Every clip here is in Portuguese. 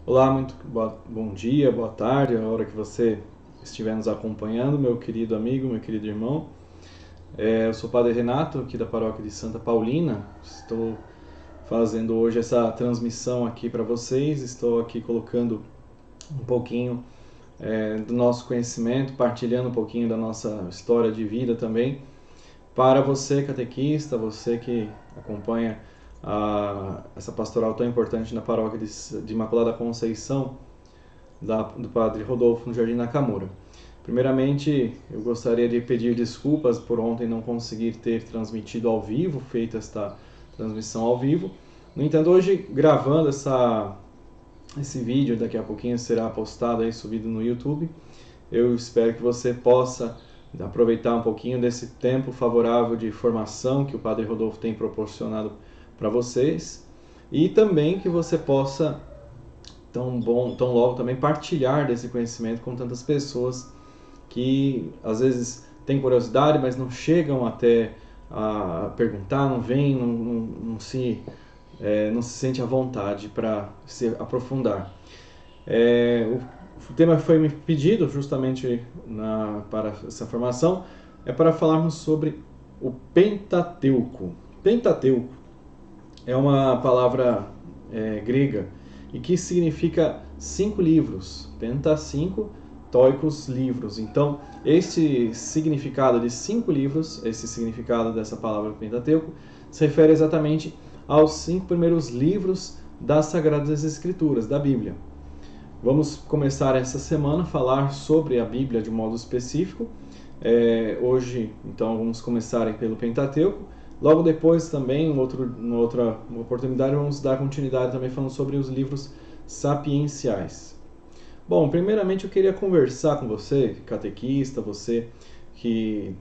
Olá, bom dia, boa tarde, a hora que você estiver nos acompanhando, meu querido amigo, meu querido irmão. Eu sou o Padre Renato, aqui da paróquia de Santa Paulina. Estou fazendo hoje essa transmissão aqui para vocês. Estou aqui colocando um pouquinho do nosso conhecimento, partilhando um pouquinho da nossa história de vida também. Para você, catequista, você que acompanha essa pastoral tão importante na paróquia de Imaculada Conceição, do Padre Rodolfo no Jardim Nakamura. Primeiramente, eu gostaria de pedir desculpas por ontem não conseguir ter transmitido ao vivo, feito esta transmissão ao vivo. No entanto, hoje, gravando esse vídeo, daqui a pouquinho será postado aí, subido no YouTube. Eu espero que você possa aproveitar um pouquinho desse tempo favorável de formação que o Padre Rodolfo tem proporcionado para vocês, e também que você possa tão logo também partilhar desse conhecimento com tantas pessoas que às vezes têm curiosidade, mas não chegam até a perguntar, não vêm, não se sente à vontade para se aprofundar. O tema que foi me pedido justamente para essa formação é para falarmos sobre o Pentateuco. Pentateuco é uma palavra grega e que significa 5 livros. Penta 5, toikos livros. Então, esse significado de 5 livros, esse significado dessa palavra Pentateuco, se refere exatamente aos 5 primeiros livros das Sagradas Escrituras, da Bíblia. Vamos começar essa semana a falar sobre a Bíblia de um modo específico. Hoje, então, vamos começar pelo Pentateuco. Logo depois, também, numa outra oportunidade, vamos dar continuidade também falando sobre os livros sapienciais. Bom, primeiramente eu queria conversar com você, catequista, você que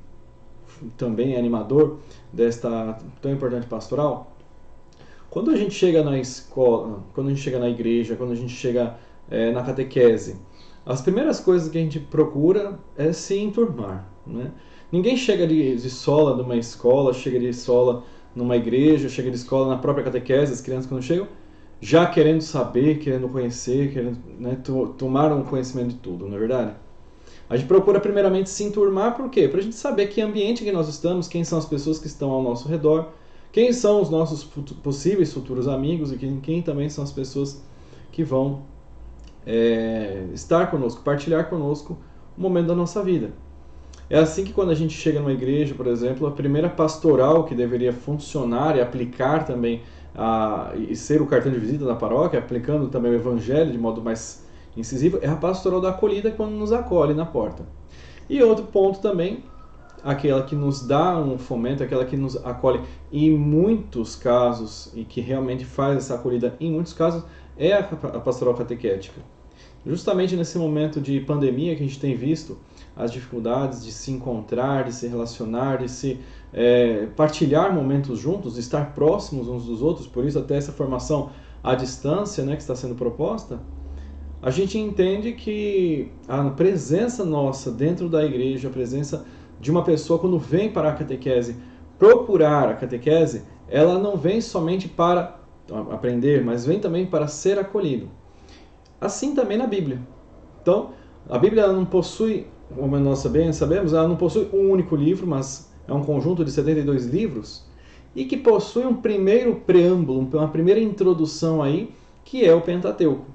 também é animador desta tão importante pastoral. Quando a gente chega na escola, quando a gente chega na igreja, quando a gente chega na catequese, as primeiras coisas que a gente procura é se enturmar, né? Ninguém chega de sola numa escola, chega de sola numa igreja, chega de escola na própria catequese, as crianças quando chegam, já querendo saber, querendo conhecer, querendo, né, tomar um conhecimento de tudo, não é verdade? A gente procura primeiramente se enturmar, por quê? Para a gente saber que ambiente que nós estamos, quem são as pessoas que estão ao nosso redor, quem são os nossos possíveis futuros amigos e quem também são as pessoas que vão estar conosco, partilhar conosco o momento da nossa vida. É assim que quando a gente chega numa igreja, por exemplo, a primeira pastoral que deveria funcionar e aplicar também e ser o cartão de visita da paróquia, aplicando também o evangelho de modo mais incisivo, é a pastoral da acolhida quando nos acolhe na porta. E outro ponto também, aquela que nos dá um fomento, aquela que nos acolhe em muitos casos e que realmente faz essa acolhida em muitos casos, é a pastoral catequética. Justamente nesse momento de pandemia que a gente tem visto as dificuldades de se encontrar, de se relacionar, de se partilhar momentos juntos, de estar próximos uns dos outros, por isso até essa formação à distância, né, que está sendo proposta, a gente entende que a presença nossa dentro da igreja, a presença de uma pessoa quando vem para a catequese, procurar a catequese, ela não vem somente para aprender, mas vem também para ser acolhido. Assim também na Bíblia. Então, a Bíblia ela não possui, como nós bem sabemos, ela não possui um único livro, mas é um conjunto de 72 livros, e que possui um primeiro preâmbulo, uma primeira introdução aí, que é o Pentateuco.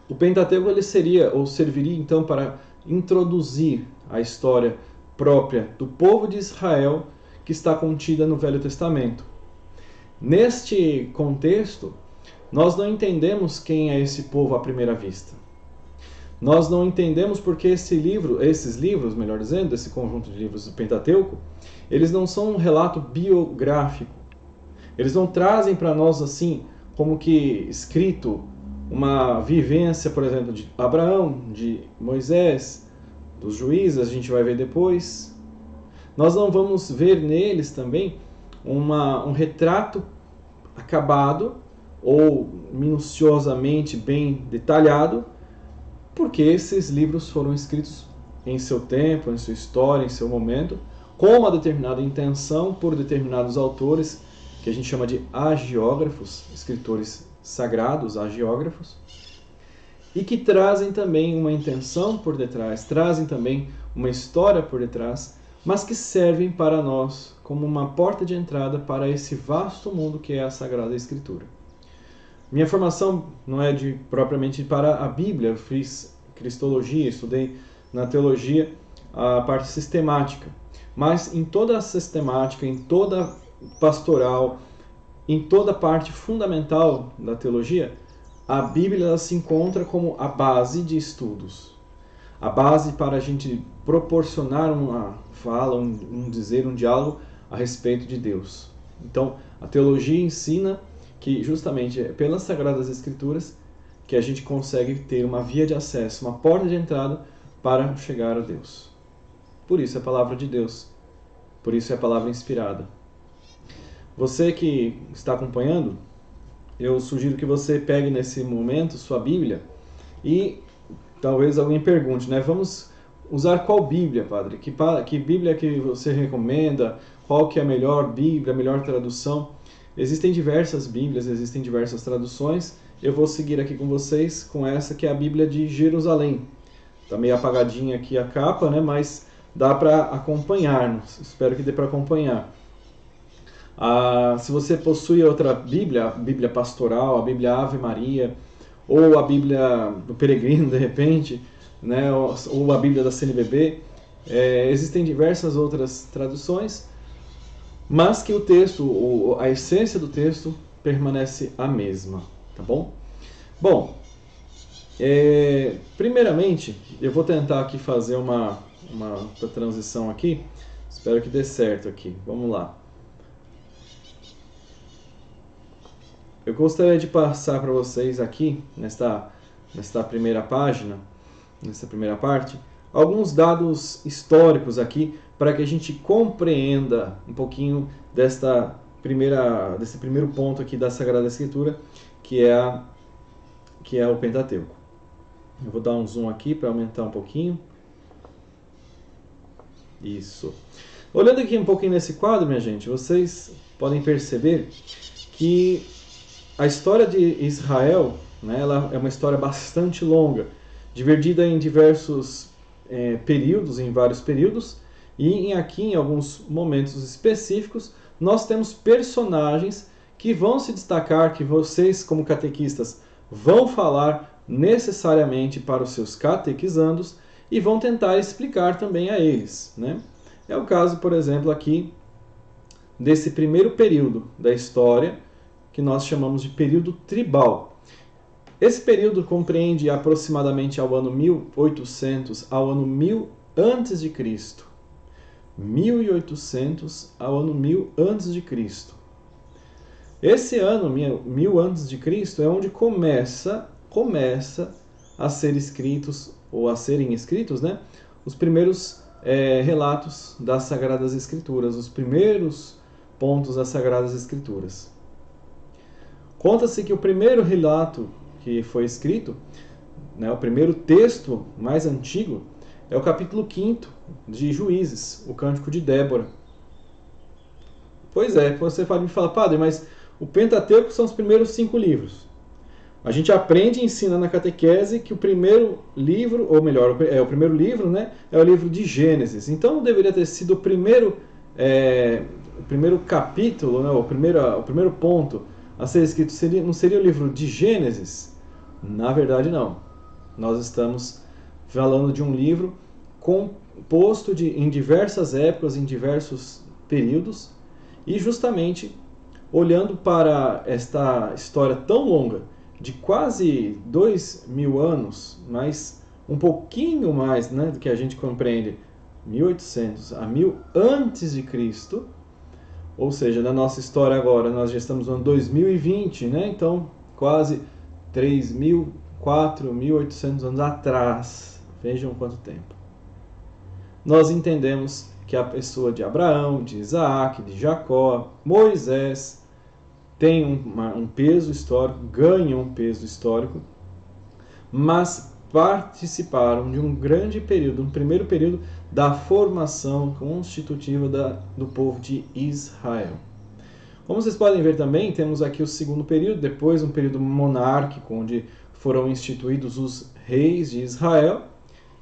O Pentateuco ele seria, ou serviria então para introduzir a história própria do povo de Israel que está contida no Velho Testamento. Neste contexto, nós não entendemos quem é esse povo à primeira vista. Nós não entendemos porque esses livros, melhor dizendo, esse conjunto de livros do Pentateuco, eles não são um relato biográfico. Eles não trazem para nós assim, como que escrito, uma vivência, por exemplo, de Abraão, de Moisés, dos juízes, a gente vai ver depois. Nós não vamos ver neles também um retrato acabado ou minuciosamente bem detalhado, porque esses livros foram escritos em seu tempo, em sua história, em seu momento, com uma determinada intenção por determinados autores, que a gente chama de hagiógrafos, escritores sagrados, hagiógrafos, e que trazem também uma intenção por detrás, trazem também uma história por detrás, mas que servem para nós como uma porta de entrada para esse vasto mundo que é a Sagrada Escritura. Minha formação não é propriamente para a Bíblia, eu fiz cristologia, estudei na teologia a parte sistemática, mas em toda a sistemática, em toda pastoral, em toda a parte fundamental da teologia, a Bíblia ela se encontra como a base de estudos, a base para a gente proporcionar uma fala, um dizer, um diálogo a respeito de Deus. Então, a teologia ensina que justamente é pelas Sagradas Escrituras que a gente consegue ter uma via de acesso, uma porta de entrada para chegar a Deus. Por isso é a palavra de Deus, por isso é a palavra inspirada. Você que está acompanhando, eu sugiro que você pegue nesse momento sua Bíblia e talvez alguém pergunte, né? Vamos usar qual Bíblia, padre? Que Bíblia que você recomenda? Qual que é a melhor Bíblia, a melhor tradução? Existem diversas Bíblias, existem diversas traduções. Eu vou seguir aqui com vocês com essa que é a Bíblia de Jerusalém. Está meio apagadinha aqui a capa, né? Mas dá para acompanhar. Espero que dê para acompanhar. Se você possui outra Bíblia, a Bíblia Pastoral, a Bíblia Ave Maria, ou a Bíblia do Peregrino, de repente, né? Ou a Bíblia da CNBB, existem diversas outras traduções, mas que o texto, a essência do texto, permanece a mesma, tá bom? Bom, primeiramente, eu vou tentar aqui fazer uma transição aqui, espero que dê certo aqui, vamos lá. Eu gostaria de passar para vocês aqui, nesta primeira página, nessa primeira parte, alguns dados históricos aqui, para que a gente compreenda um pouquinho desse primeiro ponto aqui da Sagrada Escritura, que é o Pentateuco. Eu vou dar um zoom aqui para aumentar um pouquinho. Isso. Olhando aqui um pouquinho nesse quadro, minha gente, vocês podem perceber que a história de Israel, né, ela é uma história bastante longa, dividida em diversos períodos, em vários períodos, e aqui em alguns momentos específicos nós temos personagens que vão se destacar, que vocês como catequistas vão falar necessariamente para os seus catequizandos e vão tentar explicar também a eles, né? É o caso, por exemplo, aqui desse primeiro período da história, que nós chamamos de período tribal. Esse período compreende aproximadamente ao ano 1800 ao ano 1000 antes de Cristo. 1800 ao ano 1000 antes de Cristo. Esse ano 1000 antes de Cristo é onde começa a ser escritos ou a serem escritos, né, os primeiros relatos das Sagradas Escrituras, os primeiros pontos das Sagradas Escrituras. Conta-se que o primeiro relato que foi escrito, né, o primeiro texto mais antigo, é o capítulo 5 de Juízes, o Cântico de Débora. Pois é, você pode me falar, padre, mas o Pentateuco são os primeiros 5 livros. A gente aprende e ensina na catequese que o primeiro livro, ou melhor, o primeiro livro, né, é o livro de Gênesis. Então deveria ter sido o primeiro capítulo, né, o primeiro ponto a ser escrito, não seria o livro de Gênesis? Na verdade, não. Nós estamos falando de um livro composto em diversas épocas, em diversos períodos, e justamente olhando para esta história tão longa, de quase 2000 anos, mas um pouquinho mais, né, do que a gente compreende, 1800 a 1000 antes de Cristo, ou seja, na nossa história agora, nós já estamos no ano 2020, né? Então, quase 3.000, 4.800 anos atrás. Vejam quanto tempo. Nós entendemos que a pessoa de Abraão, de Isaac, de Jacó, Moisés, tem um peso histórico, ganham um peso histórico, mas participaram de um grande período, um primeiro período da formação constitutiva do povo de Israel. Como vocês podem ver também, temos aqui o segundo período, depois um período monárquico, onde foram instituídos os reis de Israel,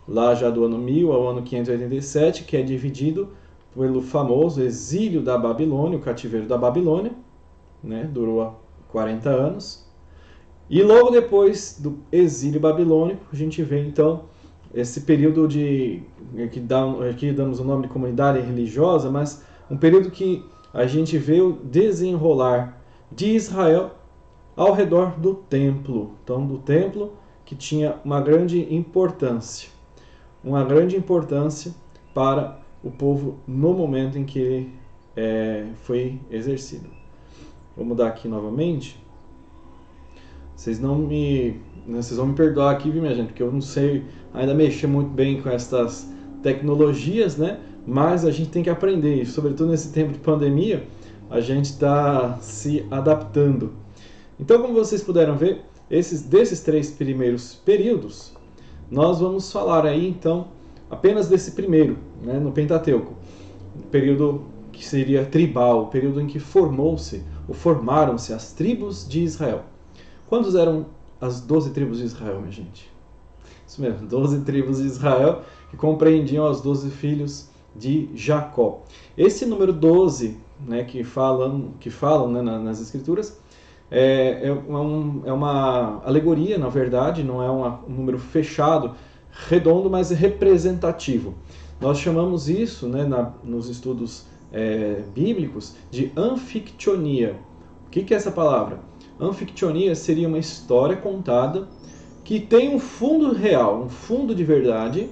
lá já do ano 1000 ao ano 587, que é dividido pelo famoso exílio da Babilônia, o cativeiro da Babilônia, né? Durou 40 anos. E logo depois do exílio babilônico, a gente vê então esse período aqui damos o nome de comunidade religiosa, mas um período que a gente vê o desenrolar de Israel ao redor do templo. Então, do templo que tinha uma grande importância para o povo no momento em que ele foi exercido. Vou mudar aqui novamente. Vocês vão me perdoar aqui, viu, minha gente, porque eu não sei ainda mexer muito bem com essas tecnologias, né? Mas a gente tem que aprender, sobretudo nesse tempo de pandemia, a gente está se adaptando. Então, como vocês puderam ver, desses 3 primeiros períodos, nós vamos falar aí, então, apenas desse primeiro, né, no Pentateuco, o período que seria tribal, o período em que formaram-se as tribos de Israel. Quantos eram as 12 tribos de Israel, minha gente? Isso mesmo, 12 tribos de Israel que compreendiam os 12 filhos de Jacó. Esse número 12, né, que falam né, nas Escrituras, é uma alegoria, na verdade, não é um número fechado, redondo, mas representativo. Nós chamamos isso, né, nos estudos bíblicos, de anfictionia. O que é essa palavra? Anfictionia seria uma história contada que tem um fundo real, um fundo de verdade,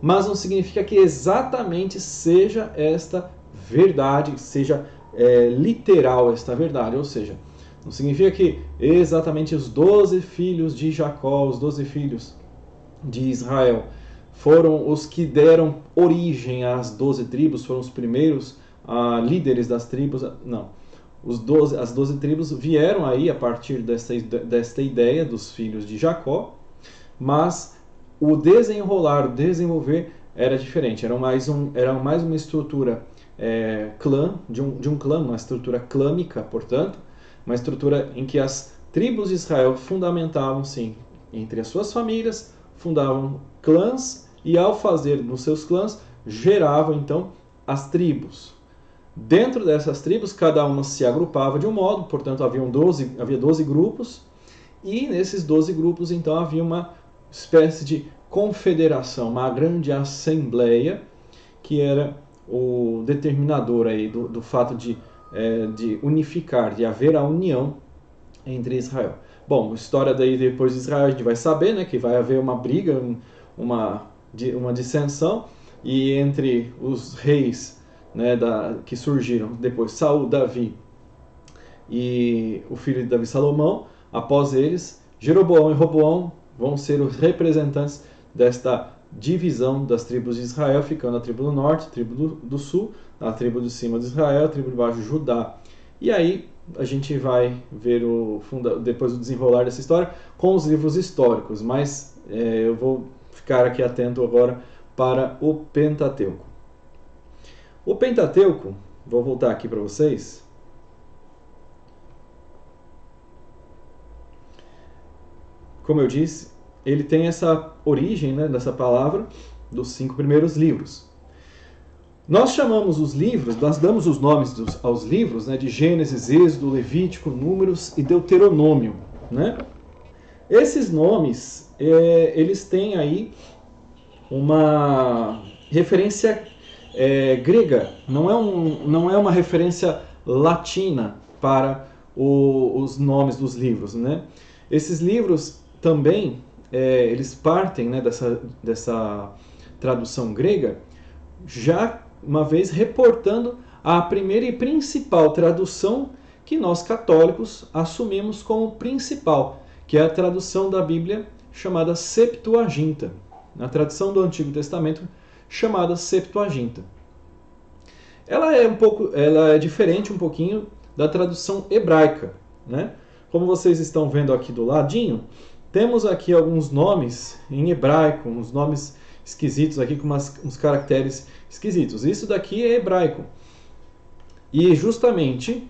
mas não significa que exatamente seja esta verdade, seja literal esta verdade, ou seja, não significa que exatamente os 12 filhos de Jacó, os 12 filhos de Israel, foram os que deram origem às 12 tribos, foram os primeiros líderes das tribos. Não. As 12 tribos vieram aí a partir desta ideia dos filhos de Jacó, mas o desenvolver era diferente. Era mais uma estrutura de um clã, uma estrutura clâmica, portanto, uma estrutura em que as tribos de Israel fundamentavam-se entre as suas famílias, fundavam clãs e, ao fazer nos seus clãs, geravam então as tribos. Dentro dessas tribos, cada uma se agrupava de um modo, portanto havia 12 grupos, e nesses 12 grupos então havia uma espécie de confederação, uma grande assembleia, que era o determinador aí do fato de unificar, de haver a união entre Israel. Bom, a história daí depois de Israel a gente vai saber, né, que vai haver uma briga, uma dissensão, e entre os reis, né, que surgiram depois, Saul, Davi e o filho de Davi, Salomão, após eles, Jeroboão e Roboão vão ser os representantes desta divisão das tribos de Israel, ficando a tribo do norte, a tribo do sul, a tribo de cima de Israel, a tribo de baixo de Judá. E aí a gente vai ver depois do desenrolar dessa história com os livros históricos, mas eu vou ficar aqui atento agora para o Pentateuco. O Pentateuco, vou voltar aqui para vocês. Como eu disse, ele tem essa origem, né, dessa palavra dos 5 primeiros livros. Nós chamamos os livros, nós damos os nomes aos livros, né, de Gênesis, Êxodo, Levítico, Números e Deuteronômio, né? Esses nomes, eles têm aí uma referência grega, não é uma referência latina para os nomes dos livros, né? Esses livros também, eles partem, né, dessa tradução grega, já uma vez reportando a primeira e principal tradução que nós católicos assumimos como principal, que é a tradução da Bíblia chamada Septuaginta, a tradução do Antigo Testamento chamada Septuaginta. Ela é diferente um pouquinho da tradução hebraica, né? Como vocês estão vendo aqui do ladinho, temos aqui alguns nomes em hebraico, uns nomes esquisitos aqui com uns caracteres esquisitos. Isso daqui é hebraico. E justamente,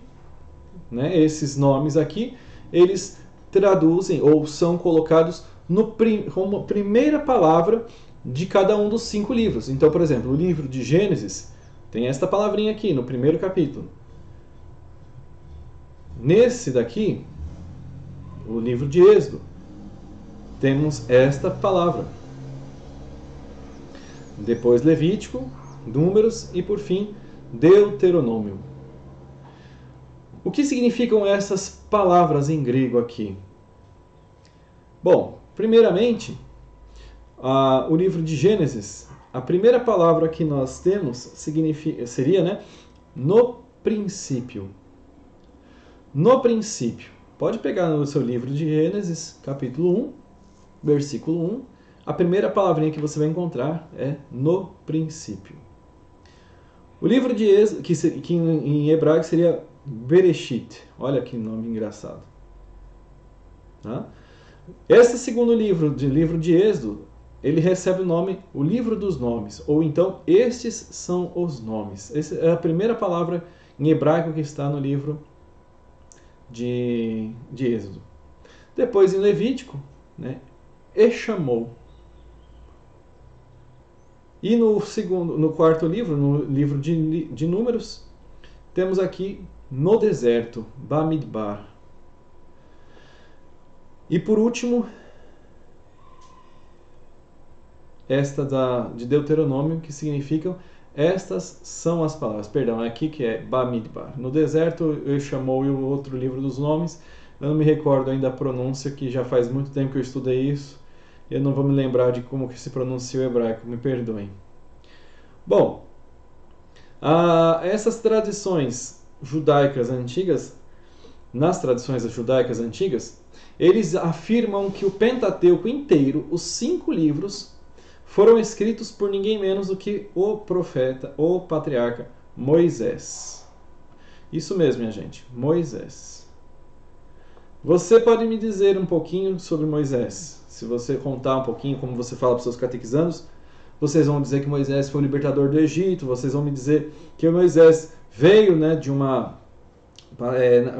né, esses nomes aqui, eles traduzem ou são colocados como primeira palavra de cada um dos 5 livros. Então, por exemplo, o livro de Gênesis tem esta palavrinha aqui no primeiro capítulo. Nesse daqui, o livro de Êxodo, temos esta palavra. Depois Levítico, Números e, por fim, Deuteronômio. O que significam essas palavras em grego aqui? Bom, primeiramente, o livro de Gênesis, a primeira palavra que nós temos seria, né, no princípio. No princípio. Pode pegar no seu livro de Gênesis, capítulo 1, versículo 1. A primeira palavrinha que você vai encontrar é no princípio. O livro de Êxodo, que em hebraico seria Bereshit. Olha que nome engraçado. Tá? Esse segundo livro de Êxodo, ele recebe o nome, o livro dos nomes, ou então, estes são os nomes. Essa é a primeira palavra em hebraico que está no livro de Êxodo. Depois, em Levítico, né, Echamou. E no quarto livro, no livro de Números, temos aqui no deserto, Bamidbar. E por último, esta de Deuteronômio, que significam estas são as palavras. Perdão, é aqui que é Bamidbar. No deserto, eu chamou o outro livro dos nomes. Eu não me recordo ainda a pronúncia, que já faz muito tempo que eu estudei isso. Eu não vou me lembrar de como que se pronuncia o hebraico, me perdoem. Bom, essas tradições judaicas antigas, nas tradições judaicas antigas, eles afirmam que o Pentateuco inteiro, os 5 livros, foram escritos por ninguém menos do que o profeta, o patriarca Moisés. Isso mesmo, minha gente, Moisés. Você pode me dizer um pouquinho sobre Moisés? Se você contar um pouquinho, como você fala para os seus catequizandos, vocês vão dizer que Moisés foi o libertador do Egito, vocês vão me dizer que Moisés veio, né,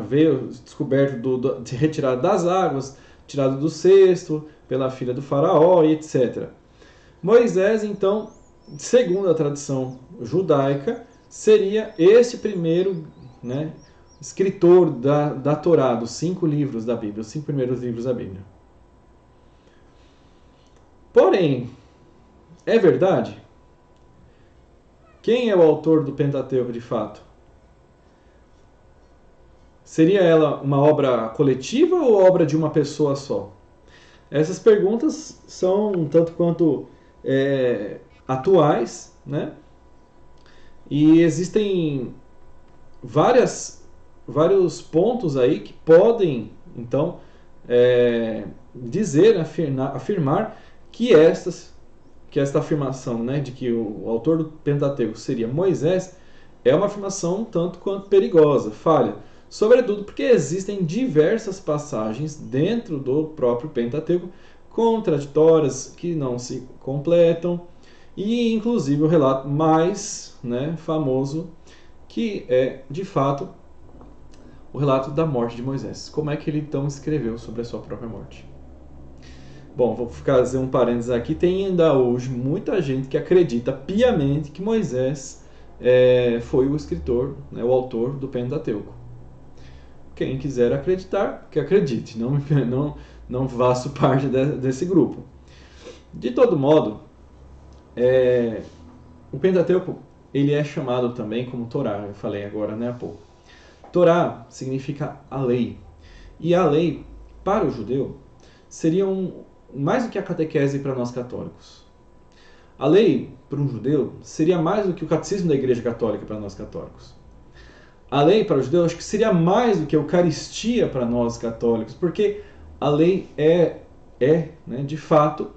veio descoberto de retirado das águas, tirado do cesto pela filha do faraó, e etc. Moisés, então, segundo a tradição judaica, seria esse primeiro, né, escritor da Torá, dos 5 livros da Bíblia, os 5 primeiros livros da Bíblia. Porém, é verdade? Quem é o autor do Pentateuco de fato? Seria ela uma obra coletiva ou obra de uma pessoa só? Essas perguntas são um tanto quanto atuais, né? E existem vários pontos aí que podem, então, afirmar que esta afirmação, né, de que o autor do Pentateuco seria Moisés, é uma afirmação um tanto quanto perigosa, falha. Sobretudo porque existem diversas passagens dentro do próprio Pentateuco contraditórias, que não se completam, e inclusive o relato mais, né, famoso, que é, de fato, o relato da morte de Moisés. Como é que ele então escreveu sobre a sua própria morte? Bom, vou fazer um parênteses aqui. Tem ainda hoje muita gente que acredita piamente que Moisés foi o escritor, né, o autor do Pentateuco. Quem quiser acreditar, que acredite. Não faço parte desse grupo. De todo modo, o Pentateuco ele é chamado também como Torá. Eu falei agora, né, há pouco. Torá significa a lei. E a lei, para o judeu, seria mais do que a catequese para nós católicos. A lei, para um judeu, seria mais do que o catecismo da Igreja Católica para nós católicos. A lei, para o judeu, acho que seria mais do que a Eucaristia para nós católicos, porque a lei né, de fato,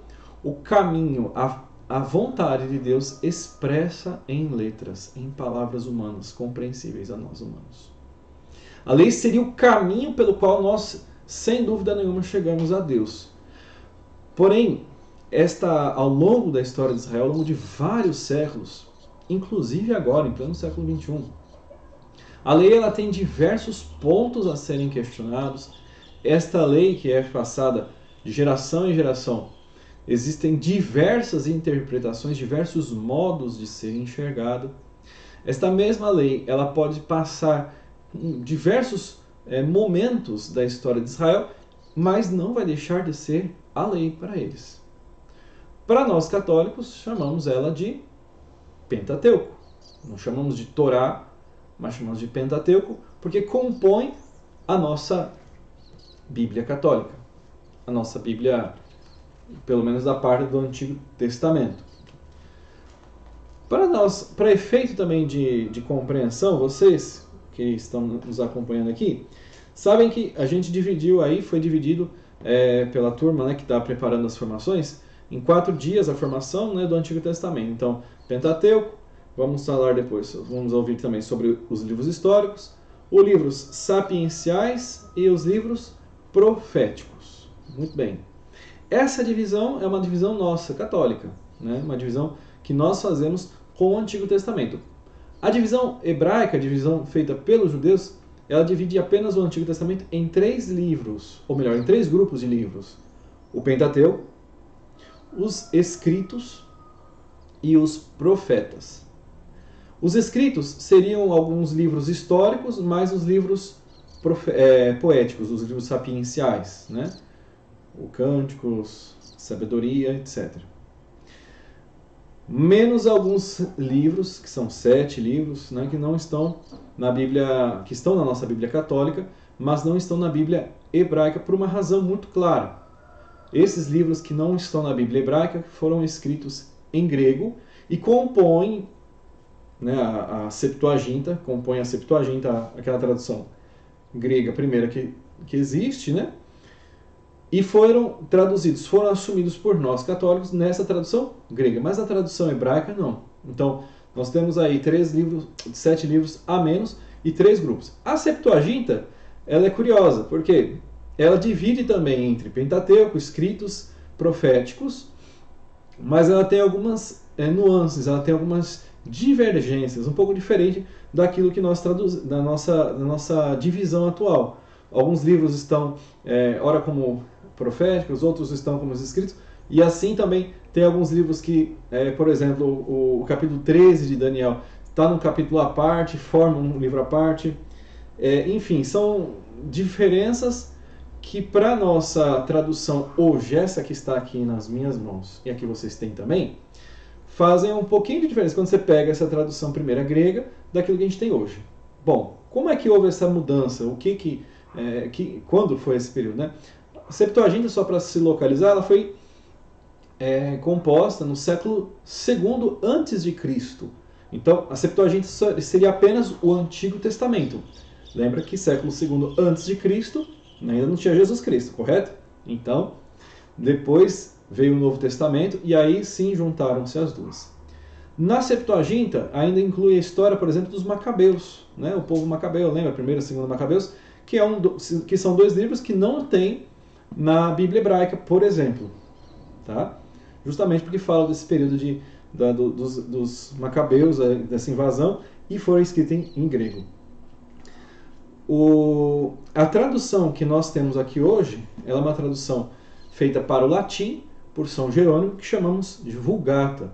o caminho, a vontade de Deus expressa em letras, em palavras humanas, compreensíveis a nós humanos. A lei seria o caminho pelo qual nós, sem dúvida nenhuma, chegamos a Deus. Porém, ao longo da história de Israel, ao longo de vários séculos, inclusive agora, em pleno século XXI, a lei ela tem diversos pontos a serem questionados, esta lei que é passada de geração em geração, existem diversas interpretações, diversos modos de ser enxergado. Esta mesma lei, ela pode passar em diversos momentos da história de Israel, mas não vai deixar de ser a lei para eles. Para nós católicos, chamamos ela de Pentateuco. Não chamamos de Torá, mas chamamos de Pentateuco, porque compõe a nossa Bíblia católica. A nossa Bíblia, pelo menos da parte do Antigo Testamento. Para efeito também de compreensão, vocês que estão nos acompanhando aqui, sabem que a gente foi dividido pela turma, né, que está preparando as formações, em 4 dias a formação, né, do Antigo Testamento. Então, Pentateuco, vamos falar depois, vamos ouvir também sobre os livros históricos, os livros sapienciais e os livros proféticos. Muito bem. Essa divisão é uma divisão nossa, católica, né, uma divisão que nós fazemos com o Antigo Testamento. A divisão hebraica, a divisão feita pelos judeus, ela divide apenas o Antigo Testamento em 3 livros, ou melhor, em 3 grupos de livros. O Pentateuco, os escritos e os profetas. Os escritos seriam alguns livros históricos, mais os livros poéticos, os livros sapienciais, né? O Cânticos, Sabedoria, etc. Menos alguns livros, que são 7 livros, né, que não estão na Bíblia, que estão na nossa Bíblia católica, mas não estão na Bíblia hebraica por uma razão muito clara. Esses livros que não estão na Bíblia hebraica foram escritos em grego e compõem, né, a Septuaginta, aquela tradução grega primeira que existe, né? E foram traduzidos, foram assumidos por nós católicos nessa tradução grega, mas a tradução hebraica não. Então, nós temos aí 7 livros a menos e 3 grupos. A Septuaginta, ela é curiosa, porque ela divide também entre Pentateuco, escritos proféticos, mas ela tem algumas nuances, ela tem algumas divergências, um pouco diferente daquilo que nós traduzimos, da nossa divisão atual. Alguns livros estão, ora como proféticos, outros estão como escritos, e assim também tem alguns livros que, por exemplo, o capítulo 13 de Daniel está num capítulo à parte, forma um livro à parte. Enfim, são diferenças que para a nossa tradução hoje, essa que está aqui nas minhas mãos e aqui vocês têm também, fazem um pouquinho de diferença quando você pega essa tradução primeira grega daquilo que a gente tem hoje. Bom, como é que houve essa mudança? Quando foi esse período, né? A Septuaginta, só para se localizar, ela foi composta no século II a.C. Então, a Septuaginta seria apenas o Antigo Testamento. Lembra que século II a.C. ainda não tinha Jesus Cristo, correto? Então, depois veio o Novo Testamento e aí sim juntaram-se as duas. Na Septuaginta ainda inclui a história, por exemplo, dos Macabeus, né? O povo Macabeu, lembra? 1º e 2º Macabeus, que são 2 livros que não tem na Bíblia hebraica, por exemplo. Tá? Justamente porque fala desse período dos Macabeus, dessa invasão, e foi escrito em grego. A tradução que nós temos aqui hoje, ela é uma tradução feita para o latim, por São Jerônimo, que chamamos de Vulgata.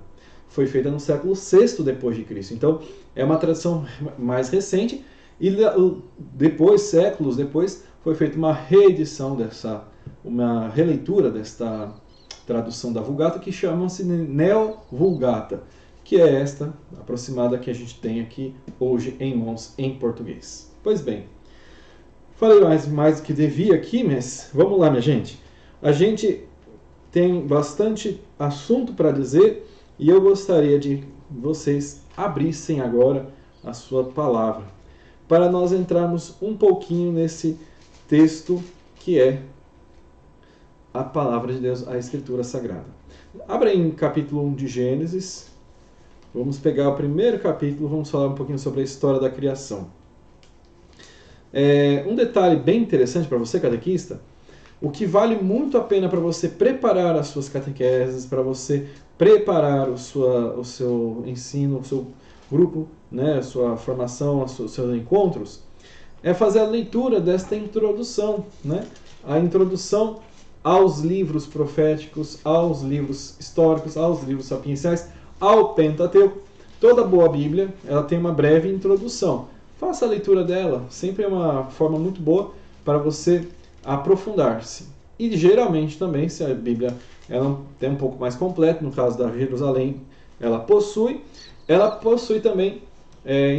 Foi feita no século VI depois de Cristo. Então, é uma tradução mais recente, e depois, séculos depois, foi feita uma reedição uma releitura desta tradução da Vulgata, que chama-se Neo-Vulgata, que é esta aproximada que a gente tem aqui hoje em mãos em português. Pois bem, falei mais do que devia aqui, mas vamos lá, minha gente. A gente tem bastante assunto para dizer e eu gostaria de vocês abrissem agora a sua palavra, para nós entrarmos um pouquinho nesse texto que é a palavra de Deus, a Escritura Sagrada. Abra em capítulo 1 de Gênesis. Vamos pegar o primeiro capítulo, vamos falar um pouquinho sobre a história da criação. Um detalhe bem interessante para você, catequista, o que vale muito a pena para você preparar as suas catequeses, para você preparar o seu ensino, o seu grupo, né, a sua formação, os seus encontros, é fazer a leitura desta introdução, né? a introdução aos livros proféticos, aos livros históricos, aos livros sapienciais, ao Pentateuco. Toda boa Bíblia, ela tem uma breve introdução. Faça a leitura dela, sempre é uma forma muito boa para você aprofundar-se. E geralmente também, se a Bíblia ela é um pouco mais completa, no caso da Jerusalém, ela possui também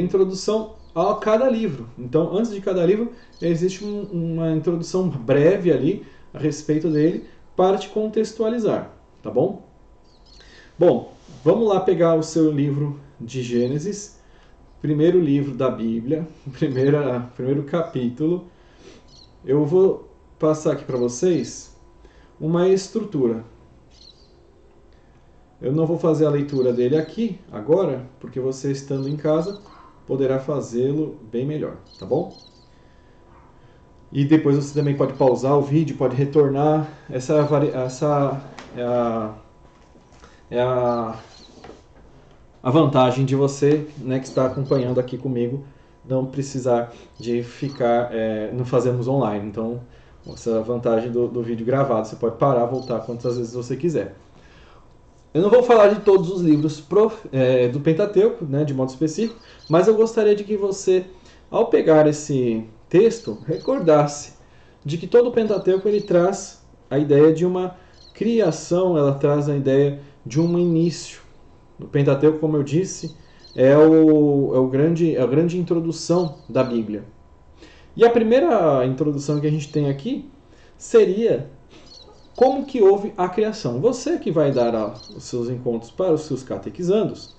introdução a cada livro. Então, antes de cada livro, existe uma introdução breve ali a respeito dele para te contextualizar, tá bom? Bom, vamos lá pegar o seu livro de Gênesis, primeiro livro da Bíblia, primeiro capítulo. Eu vou passar aqui para vocês uma estrutura. Eu não vou fazer a leitura dele aqui agora, porque você estando em casa poderá fazê-lo bem melhor, tá bom? E depois você também pode pausar o vídeo, pode retornar. Essa é a vantagem de você, né, que está acompanhando aqui comigo, não precisar de ficar, não fazemos online. Então, essa é a vantagem do vídeo gravado. Você pode parar, voltar quantas vezes você quiser. Eu não vou falar de todos os livros do Pentateuco, né, de modo específico, mas eu gostaria de que você, ao pegar esse texto, recordasse de que todo o Pentateuco ele traz a ideia de uma criação, ela traz a ideia de um início. O Pentateuco, como eu disse, é a grande introdução da Bíblia. E a primeira introdução que a gente tem aqui seria como que houve a criação. Você que vai dar os seus encontros para os seus catequizandos,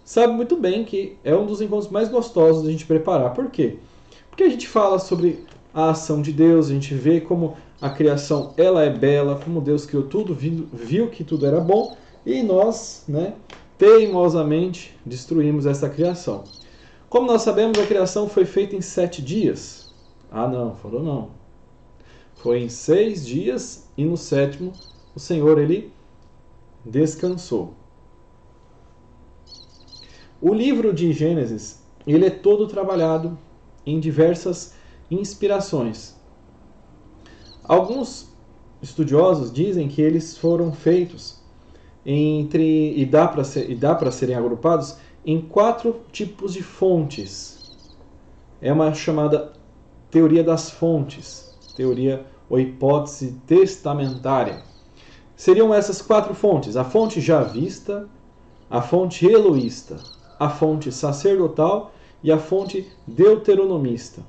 sabe muito bem que é um dos encontros mais gostosos de a gente preparar. Por quê? Porque a gente fala sobre a ação de Deus, a gente vê como a criação ela é bela, como Deus criou tudo, viu que tudo era bom, e nós, né, teimosamente destruímos essa criação. Como nós sabemos, a criação foi feita em 7 dias. Ah, não, falou não. Foi em 6 dias e no 7º o Senhor ele descansou. O livro de Gênesis ele é todo trabalhado em diversas inspirações. Alguns estudiosos dizem que eles foram feitos e dá para serem agrupados em 4 tipos de fontes. É uma chamada teoria das fontes, teoria ou hipótese testamentária. Seriam essas 4 fontes: a fonte javista, a fonte eloísta, a fonte sacerdotal e a fonte deuteronomista.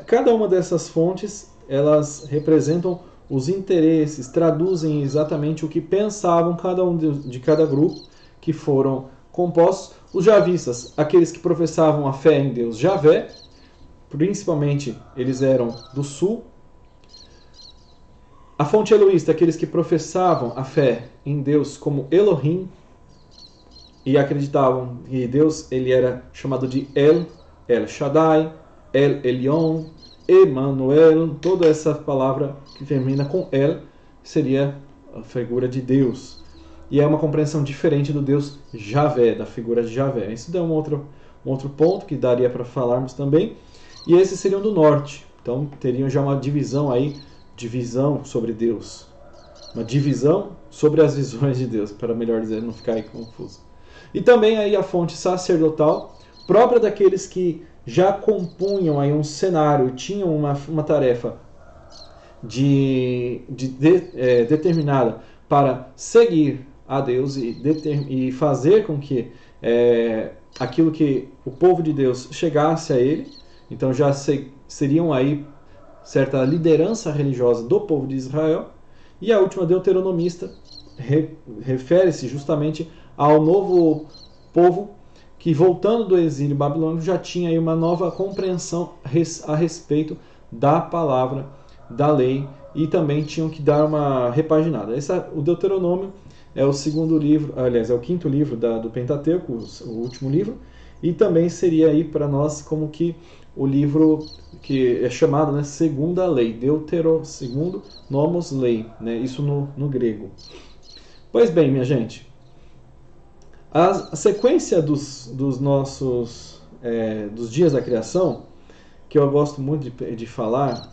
Cada uma dessas fontes, elas representam os interesses, traduzem exatamente o que pensavam cada um de cada grupo, que foram compostos. Os javistas, aqueles que professavam a fé em Deus Javé, principalmente eles eram do sul. A fonte eloísta, aqueles que professavam a fé em Deus como Elohim, e acreditavam que Deus ele era chamado de El Shaddai, El Elyon, Emmanuel, toda essa palavra que termina com El seria a figura de Deus. E é uma compreensão diferente do Deus Javé, da figura de Javé. Isso é um outro ponto que daria para falarmos também. E esses seriam do norte. Então teriam já uma divisão sobre Deus. Uma divisão sobre as visões de Deus, para melhor dizer, não ficar aí confuso. E também aí a fonte sacerdotal, própria daqueles que já compunham aí um cenário, tinham uma tarefa determinada para seguir a Deus e fazer com que aquilo que o povo de Deus chegasse a ele. Então já seriam aí certa liderança religiosa do povo de Israel. E a última deuteronomista refere-se justamente ao novo povo que, voltando do exílio babilônico, já tinha aí uma nova compreensão a respeito da palavra, da lei, e também tinham que dar uma repaginada. O Deuteronômio é o 2º livro, aliás, é o 5º livro do Pentateuco, o último livro, e também seria aí para nós como que o livro que é chamado, né, segunda lei, segundo nomos lei, né, isso no grego. Pois bem, minha gente, a sequência dos dias da criação, que eu gosto muito de falar,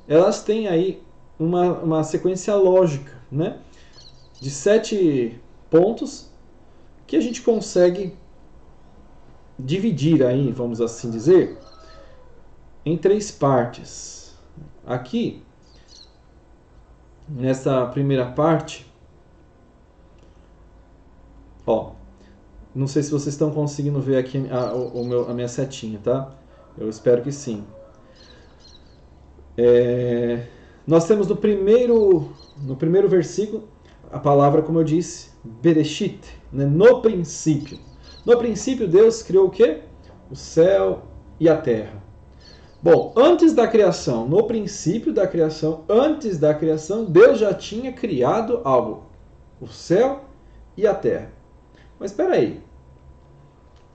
elas têm aí uma sequência lógica, né? De 7 pontos que a gente consegue dividir aí, vamos assim dizer, em 3 partes. Aqui, nessa primeira parte, ó, não sei se vocês estão conseguindo ver aqui a minha setinha, tá? Eu espero que sim. Nós temos no primeiro versículo a palavra, como eu disse, Bereshit, né? No princípio. No princípio Deus criou o quê? O céu e a terra. Bom, antes da criação, no princípio da criação, antes da criação, Deus já tinha criado algo, o céu e a terra. Mas espera aí,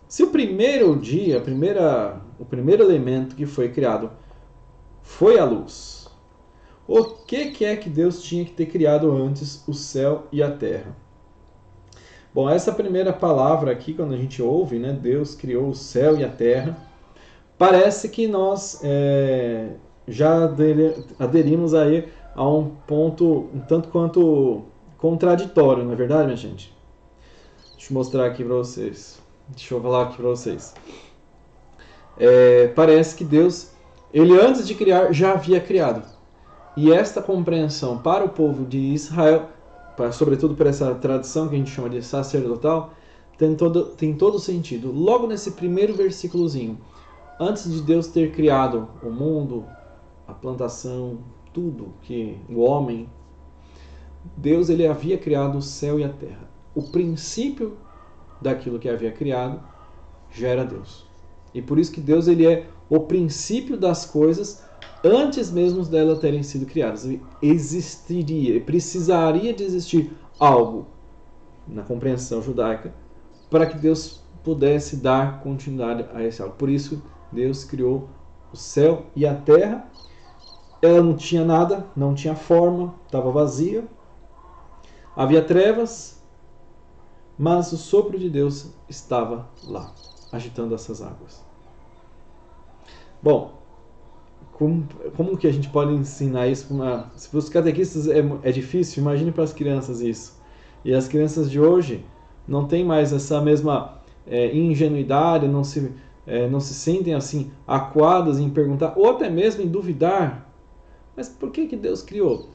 se o primeiro dia, o primeiro elemento que foi criado foi a luz, o que é que Deus tinha que ter criado antes o céu e a terra? Bom, essa primeira palavra aqui, quando a gente ouve, né, Deus criou o céu e a terra, parece que nós já aderimos aí a um ponto um tanto quanto contraditório, não é verdade, minha gente? Deixa eu mostrar aqui para vocês. Deixa eu falar aqui para vocês. Parece que Deus, ele antes de criar, já havia criado. E esta compreensão para o povo de Israel, sobretudo por essa tradição que a gente chama de sacerdotal, tem todo sentido. Logo nesse primeiro versículozinho, antes de Deus ter criado o mundo, a plantação, tudo, que o homem, Deus ele havia criado o céu e a terra. O princípio daquilo que havia criado já era Deus. E por isso que Deus ele é o princípio das coisas antes mesmo delas terem sido criadas. Existiria, precisaria de existir algo na compreensão judaica para que Deus pudesse dar continuidade a esse algo. Por isso Deus criou o céu e a terra. Ela não tinha nada, não tinha forma, estava vazia. Havia trevas, mas o sopro de Deus estava lá, agitando essas águas. Bom, como que a gente pode ensinar isso? Se para os catequistas é difícil, imagine para as crianças isso. E as crianças de hoje não têm mais essa mesma ingenuidade, não se sentem assim acuadas em perguntar, ou até mesmo em duvidar. Mas por que Deus criou?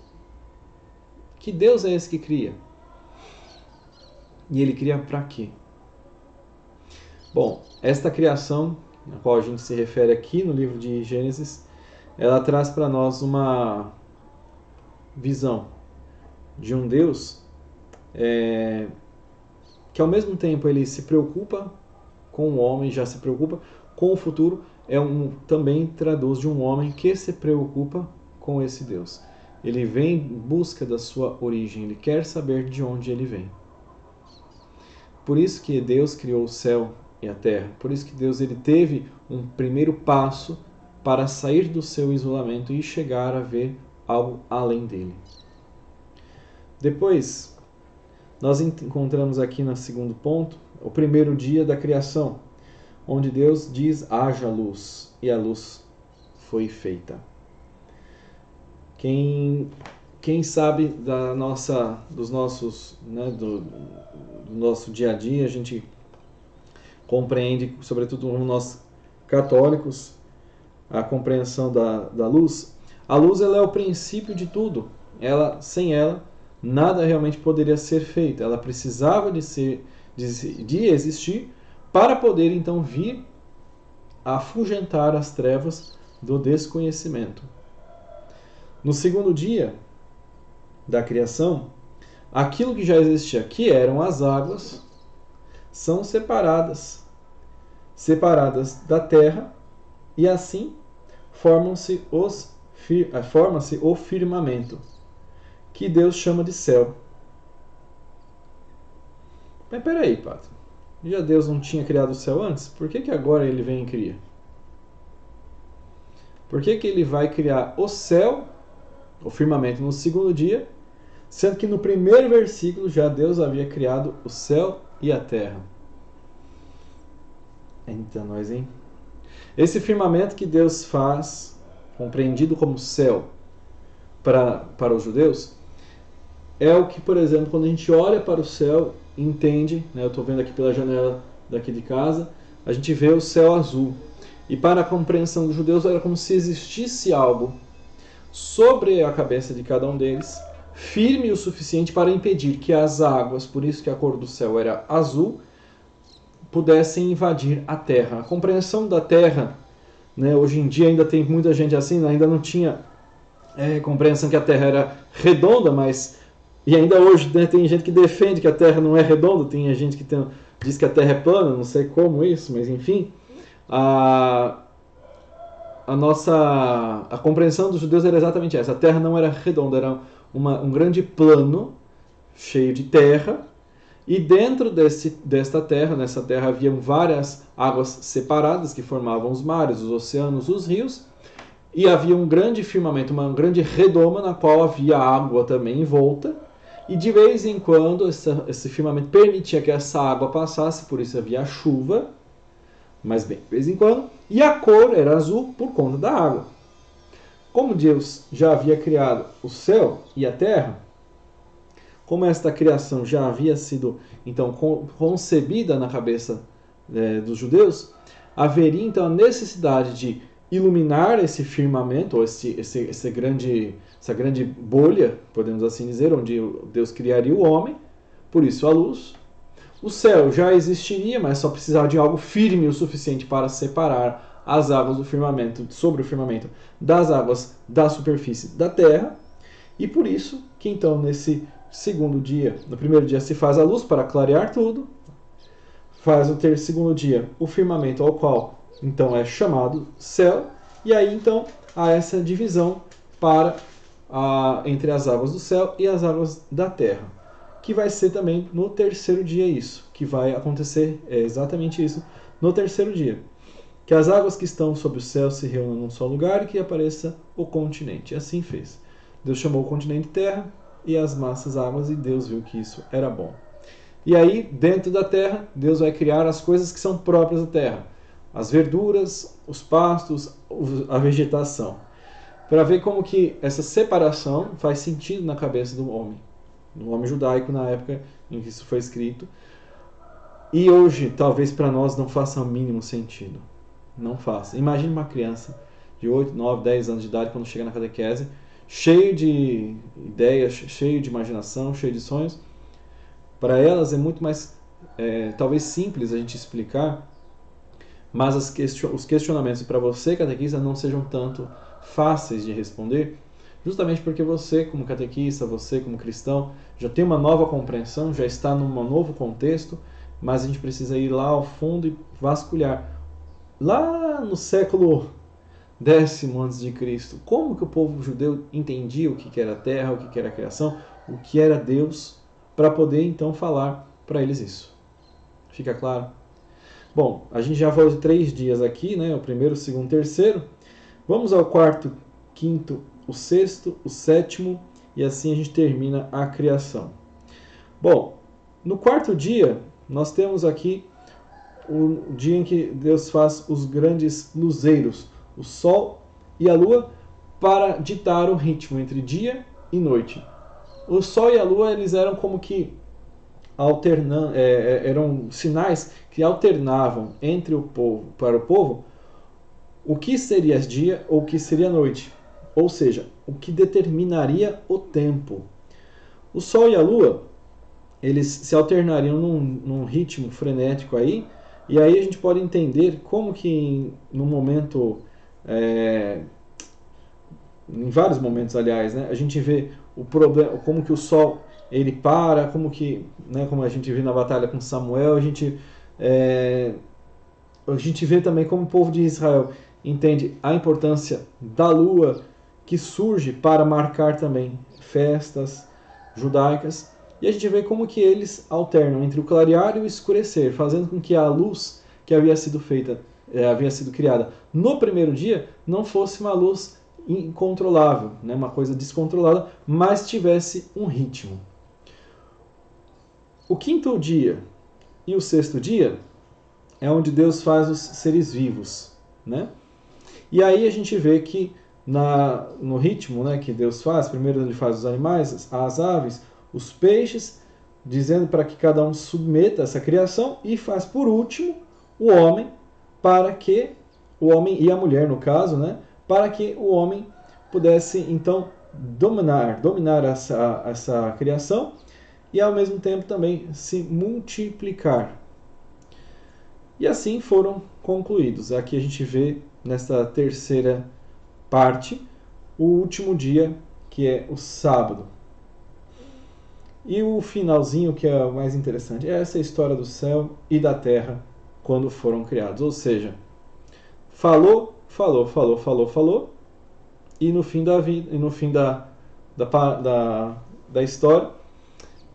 Que Deus é esse que cria? E ele cria para quê? Bom, esta criação, a qual a gente se refere aqui no livro de Gênesis, ela traz para nós uma visão de um Deus que ao mesmo tempo ele se preocupa com o homem, já se preocupa com o futuro, também traduz de um homem que se preocupa com esse Deus. Ele vem em busca da sua origem, ele quer saber de onde ele vem. Por isso que Deus criou o céu e a terra. Por isso que Deus ele teve um primeiro passo para sair do seu isolamento e chegar a ver algo além dele. Depois, nós encontramos aqui no segundo ponto, o primeiro dia da criação, onde Deus diz, haja luz, e a luz foi feita. Quem sabe do nosso dia a dia, a gente compreende, sobretudo nós católicos, a compreensão da luz. A luz ela é o princípio de tudo. Sem ela, nada realmente poderia ser feito. Ela precisava de existir para poder então vir a afugentar as trevas do desconhecimento. No segundo dia da criação, aquilo que já existia, que eram as águas, são separadas da terra, e assim forma-se o firmamento, que Deus chama de céu. Mas peraí, Pato, já Deus não tinha criado o céu antes? Por que agora ele vem e cria? Por que ele vai criar o céu, o firmamento, no segundo dia, sendo que no primeiro versículo já Deus havia criado o céu e a terra? Então, esse firmamento que Deus faz, compreendido como céu, para os judeus é o que, por exemplo, quando a gente olha para o céu, entende, né, eu estou vendo aqui pela janela daqui de casa, a gente vê o céu azul. E para a compreensão dos judeus era como se existisse algo sobre a cabeça de cada um deles, firme o suficiente para impedir que as águas, por isso que a cor do céu era azul, pudessem invadir a terra. A compreensão da terra, né, hoje em dia ainda tem muita gente assim, ainda não tinha compreensão que a terra era redonda, mas e ainda hoje, né, tem gente que defende que a terra não é redonda, tem gente que diz que a terra é plana, não sei como isso, mas enfim, a compreensão dos judeus era exatamente essa. A terra não era redonda, era um grande plano cheio de terra, e dentro desta terra, nessa terra haviam várias águas separadas que formavam os mares, os oceanos, os rios, e havia um grande firmamento, uma grande redoma na qual havia água também envolta, e de vez em quando esse firmamento permitia que essa água passasse, por isso havia chuva, mas bem, de vez em quando, e a cor era azul por conta da água. Como Deus já havia criado o céu e a terra, como esta criação já havia sido então concebida na cabeça dos judeus, haveria então a necessidade de iluminar esse firmamento, ou essa grande bolha, podemos assim dizer, onde Deus criaria o homem, por isso a luz. O céu já existiria, mas só precisava de algo firme o suficiente para separar as águas do firmamento, sobre o firmamento, das águas da superfície da terra. E por isso que então nesse segundo dia, no primeiro dia se faz a luz para clarear tudo, faz o segundo dia o firmamento ao qual então é chamado céu, e aí então há essa divisão entre as águas do céu e as águas da terra, que vai ser também no terceiro dia isso, que vai acontecer exatamente isso no terceiro dia, que as águas que estão sobre o céu se reúnam num só lugar e que apareça o continente. E assim fez. Deus chamou o continente terra e as massas águas, e Deus viu que isso era bom. E aí, dentro da terra, Deus vai criar as coisas que são próprias da terra, as verduras, os pastos, a vegetação, para ver como que essa separação faz sentido na cabeça do homem judaico na época em que isso foi escrito. E hoje, talvez para nós não faça o mínimo sentido. Não faça. Imagine uma criança de 8, 9, 10 anos de idade, quando chega na catequese, cheio de ideias, cheio de imaginação, cheio de sonhos. Para elas é muito mais, talvez simples a gente explicar, mas os questionamentos para você, catequista, não sejam tanto fáceis de responder, justamente porque você, como catequista, você, como cristão, já tem uma nova compreensão, já está num novo contexto, mas a gente precisa ir lá ao fundo e vasculhar. Lá no século X a.C., como que o povo judeu entendia o que era a terra, o que era a criação, o que era Deus, para poder então falar para eles isso. Fica claro? Bom, a gente já falou de 3 dias aqui, né? O primeiro, o segundo, o terceiro. Vamos ao quarto, quinto, o sexto, o sétimo, e assim a gente termina a criação. Bom, no quarto dia, nós temos aqui o dia em que Deus faz os grandes luzeiros, o sol e a lua, para ditar o ritmo entre dia e noite. O sol e a lua, eles eram como que eram sinais que alternavam entre o povo, para o povo, o que seria dia ou o que seria noite, ou seja, o que determinaria o tempo. O sol e a lua, eles se alternariam num ritmo frenético aí, e aí a gente pode entender como que no momento, em vários momentos, aliás, né, a gente vê o problema, como que o sol ele para, como que, né, como a gente viu na batalha com Samuel, a gente vê também como o povo de Israel entende a importância da lua, que surge para marcar também festas judaicas, e a gente vê como que eles alternam entre o clarear e o escurecer, fazendo com que a luz que havia sido criada no primeiro dia, não fosse uma luz incontrolável, né, uma coisa descontrolada, mas tivesse um ritmo. O quinto dia e o sexto dia é onde Deus faz os seres vivos, né? E aí a gente vê que no ritmo, né, que Deus faz. Primeiro ele faz os animais, as aves, os peixes, dizendo para que cada um submeta essa criação, e faz por último o homem, para que o homem e a mulher, no caso, né, para que o homem pudesse então dominar essa criação e ao mesmo tempo também se multiplicar. E assim foram concluídos. Aqui a gente vê nesta terceira parte o último dia, que é o sábado. E o finalzinho, que é o mais interessante, é essa história do céu e da terra quando foram criados. Ou seja, falou, e no fim da vida, e no fim da história,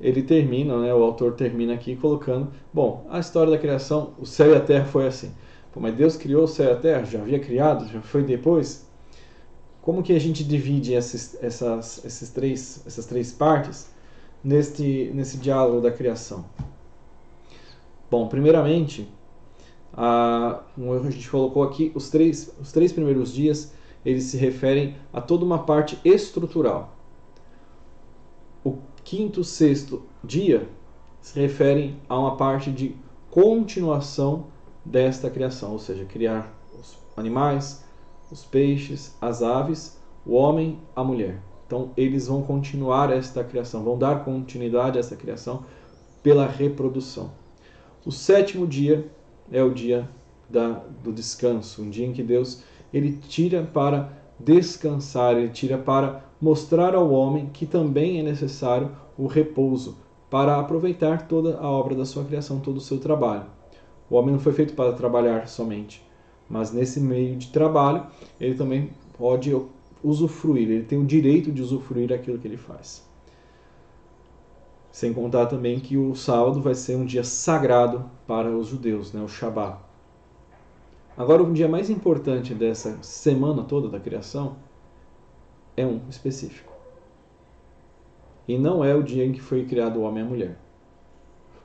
ele termina, né, o autor termina aqui colocando, bom, a história da criação, o céu e a terra foi assim. Pô, mas Deus criou o céu e a terra? Já havia criado? Já foi depois? Como que a gente divide essas três partes nesse diálogo da criação? Bom, primeiramente, como a gente colocou aqui, os três primeiros dias, eles se referem a toda uma parte estrutural. O quinto, sexto dia se referem a uma parte de continuação desta criação, ou seja, criar os animais, os peixes, as aves, o homem, a mulher. Então, eles vão continuar esta criação, vão dar continuidade a essa criação pela reprodução. O sétimo dia é o dia do descanso, um dia em que Deus ele tira para descansar, ele tira para mostrar ao homem que também é necessário o repouso para aproveitar toda a obra da sua criação, todo o seu trabalho. O homem não foi feito para trabalhar somente, mas nesse meio de trabalho ele também pode usufruir, ele tem o direito de usufruir aquilo que ele faz. Sem contar também que o sábado vai ser um dia sagrado para os judeus, né, o Shabat. Agora, o dia mais importante dessa semana toda da criação é um específico. E não é o dia em que foi criado o homem e a mulher.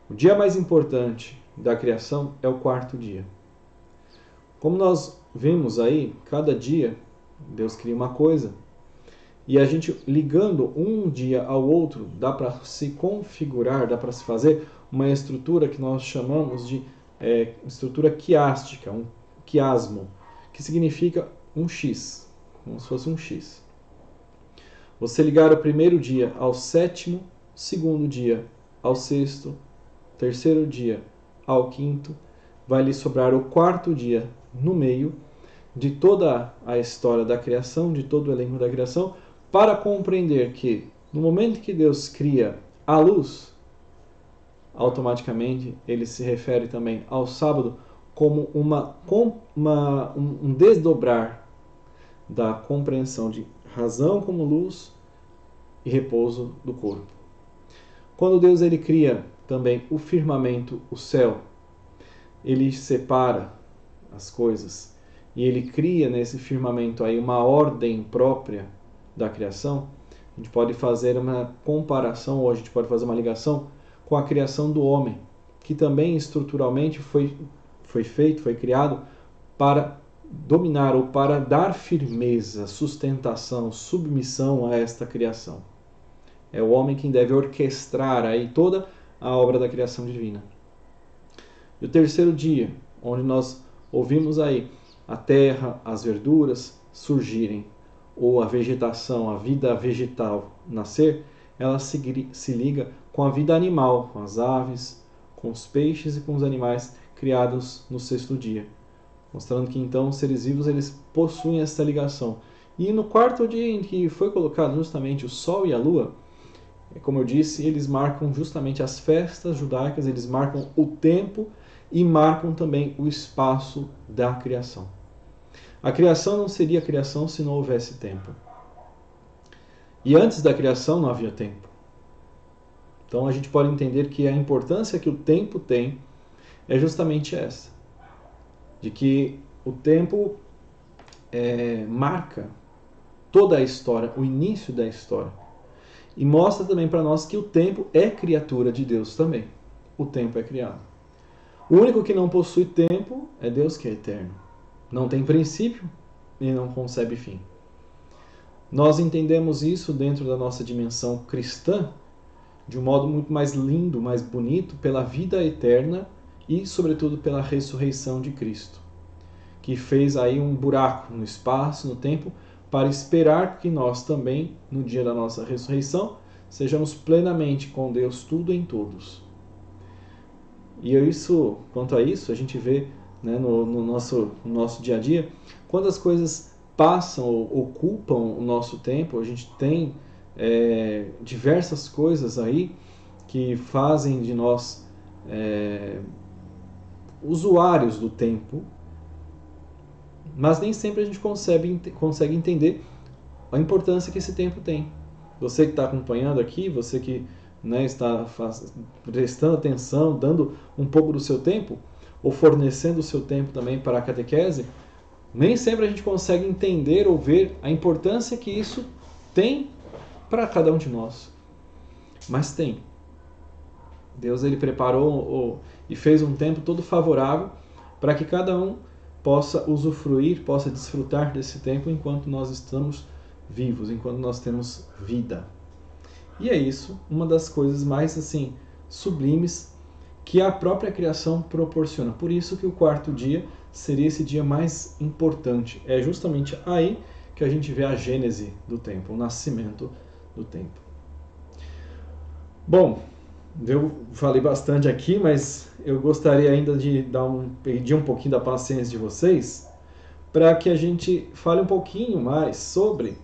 O dia mais importante da criação é o quarto dia. Como nós vimos aí, cada dia Deus cria uma coisa, e a gente ligando um dia ao outro, dá para se configurar, dá para se fazer uma estrutura que nós chamamos de estrutura quiástica, um quiasmo, que significa um X, como se fosse um X. Você ligar o primeiro dia ao sétimo, segundo dia ao sexto, terceiro dia ao quinto, vai lhe sobrar o quarto dia no meio de toda a história da criação, de todo o elenco da criação, para compreender que no momento que Deus cria a luz, automaticamente ele se refere também ao sábado como um desdobrar da compreensão de razão como luz e repouso do corpo. Quando Deus ele cria também o firmamento, o céu, ele separa as coisas e ele cria nesse firmamento aí uma ordem própria da criação. A gente pode fazer uma comparação, ou a gente pode fazer uma ligação com a criação do homem, que também estruturalmente foi feito, foi criado para dominar ou para dar firmeza, sustentação, submissão a esta criação. É o homem quem deve orquestrar aí toda a obra da criação divina. E o terceiro dia, onde nós ouvimos aí a terra, as verduras surgirem, ou a vegetação, a vida vegetal nascer, ela se liga com a vida animal, com as aves, com os peixes e com os animais criados no sexto dia, mostrando que então os seres vivos eles possuem essa ligação. E no quarto dia em que foi colocado justamente o sol e a lua, como eu disse, eles marcam justamente as festas judaicas, eles marcam o tempo e marcam também o espaço da criação. A criação não seria criação se não houvesse tempo. E antes da criação não havia tempo. Então a gente pode entender que a importância que o tempo tem é justamente essa. De que o tempo marca toda a história, o início da história. E mostra também para nós que o tempo é criatura de Deus também. O tempo é criado. O único que não possui tempo é Deus, que é eterno. Não tem princípio e não concebe fim. Nós entendemos isso dentro da nossa dimensão cristã de um modo muito mais lindo, mais bonito, pela vida eterna e, sobretudo, pela ressurreição de Cristo, que fez aí um buraco no espaço, no tempo, para esperar que nós também, no dia da nossa ressurreição, sejamos plenamente com Deus tudo em todos. E quanto a isso, a gente vê, né, no nosso dia a dia, quando as coisas passam ou ocupam o nosso tempo, a gente tem diversas coisas aí que fazem de nós usuários do tempo, mas nem sempre a gente consegue entender a importância que esse tempo tem. Você que está acompanhando aqui, você que, né, está prestando atenção, dando um pouco do seu tempo, ou fornecendo o seu tempo também para a catequese, nem sempre a gente consegue entender ou ver a importância que isso tem para cada um de nós. Mas tem. Deus ele preparou e fez um tempo todo favorável para que cada um possa usufruir, possa desfrutar desse tempo enquanto nós estamos vivos, enquanto nós temos vida. E é isso, uma das coisas mais assim sublimes que a própria criação proporciona. Por isso que o quarto dia seria esse dia mais importante. É justamente aí que a gente vê a gênese do tempo, o nascimento do tempo. Bom, eu falei bastante aqui, mas eu gostaria ainda de pedir um pouquinho da paciência de vocês para que a gente fale um pouquinho mais sobre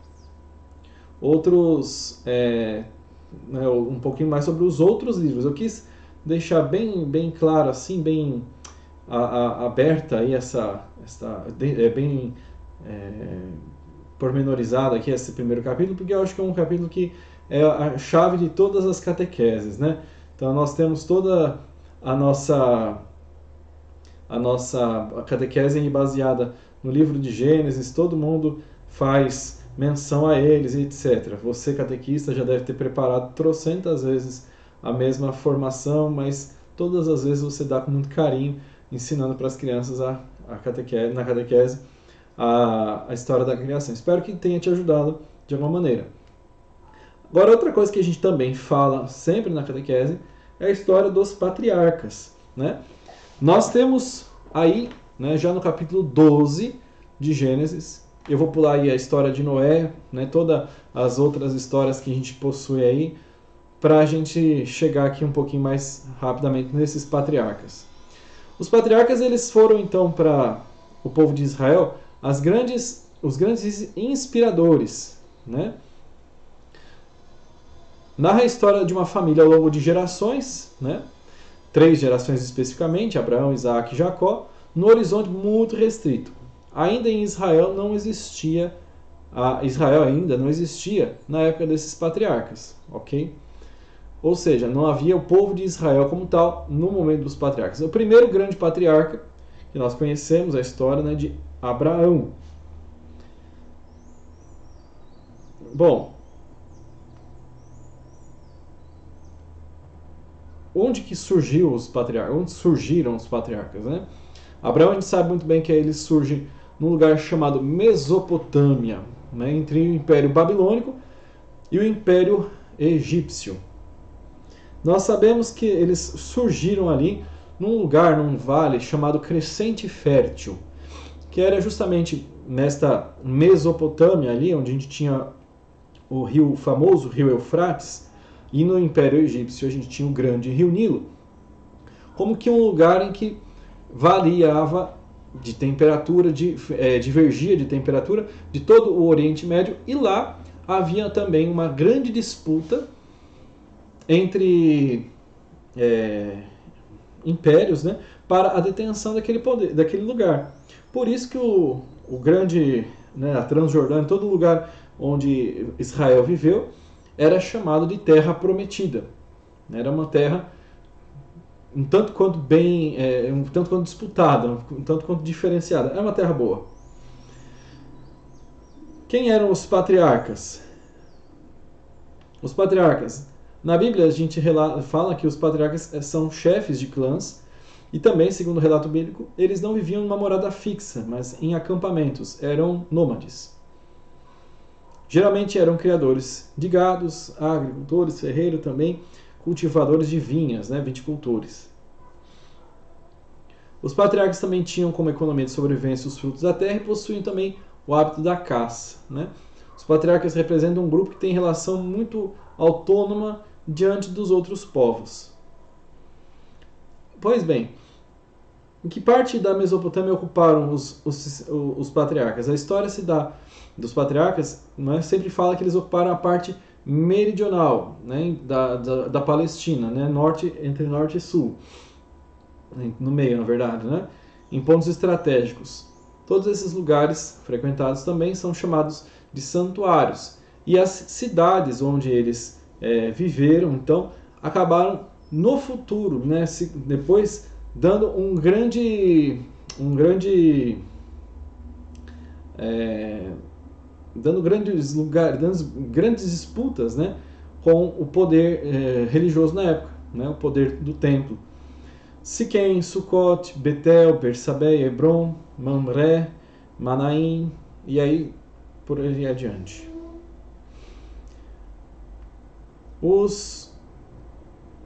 outros, um pouquinho mais sobre os outros livros. Eu quis deixar bem claro, assim, bem aberta aí bem pormenorizado aqui esse primeiro capítulo, porque eu acho que é um capítulo que é a chave de todas as catequeses, né? Então nós temos toda a nossa catequese baseada no livro de Gênesis, todo mundo faz menção a eles e etc. Você, catequista, já deve ter preparado trocentas vezes a mesma formação, mas todas as vezes você dá com muito carinho, ensinando para as crianças na catequese a história da criação. Espero que tenha te ajudado de alguma maneira. Agora, outra coisa que a gente também fala sempre na catequese é a história dos patriarcas, né? Nós temos aí, né, já no capítulo 12 de Gênesis, eu vou pular aí a história de Noé, né, todas as outras histórias que a gente possui aí, para a gente chegar aqui um pouquinho mais rapidamente nesses patriarcas. Os patriarcas, eles foram então para o povo de Israel os grandes inspiradores, né? Narra a história de uma família ao longo de gerações, né? 3 gerações especificamente, Abraão, Isaac e Jacó, no horizonte muito restrito. Ainda em Israel não existia, Israel ainda não existia na época desses patriarcas, ok? Ou seja, não havia o povo de Israel como tal no momento dos patriarcas. O primeiro grande patriarca que nós conhecemos, a história, né, de Abraão. Bom, onde surgiram os patriarcas, né? Abraão, a gente sabe muito bem que ele surge num lugar chamado Mesopotâmia, né, entre o Império Babilônico e o Império Egípcio. Nós sabemos que eles surgiram ali num lugar, num vale chamado Crescente Fértil, que era justamente nesta Mesopotâmia ali, onde a gente tinha o famoso rio Eufrates, e no Império Egípcio a gente tinha o grande rio Nilo, como que um lugar em que variava de temperatura, divergia de temperatura de todo o Oriente Médio, e lá havia também uma grande disputa entre impérios, né, para a detenção daquele lugar. Por isso que o grande, né, a Transjordânia, todo lugar onde Israel viveu, era chamado de Terra Prometida. Era uma terra um tanto quanto um tanto quanto disputada, um tanto quanto diferenciada. Era uma terra boa. Quem eram os patriarcas? Os patriarcas. Na Bíblia a gente fala que os patriarcas são chefes de clãs e também, segundo o relato bíblico, eles não viviam numa morada fixa, mas em acampamentos, eram nômades. Geralmente eram criadores de gados, agricultores, ferreiros também, cultivadores de vinhas, né, viticultores. Os patriarcas também tinham como economia de sobrevivência os frutos da terra e possuíam também o hábito da caça, né? Os patriarcas representam um grupo que tem relação muito autônoma diante dos outros povos. Pois bem, em que parte da Mesopotâmia ocuparam os patriarcas? A história se dá dos patriarcas, né, sempre fala que eles ocuparam a parte meridional, né, da Palestina, né, entre norte e sul, no meio, na verdade, né, em pontos estratégicos. Todos esses lugares frequentados também são chamados de santuários. E as cidades onde eles viveram, então, acabaram no futuro, né, depois dando dando grandes disputas, né, com o poder religioso na época, né, o poder do templo. Siquém, Sucot, Betel, Bersabé, Hebron, Mamré, Manaim, e aí por aí adiante. Os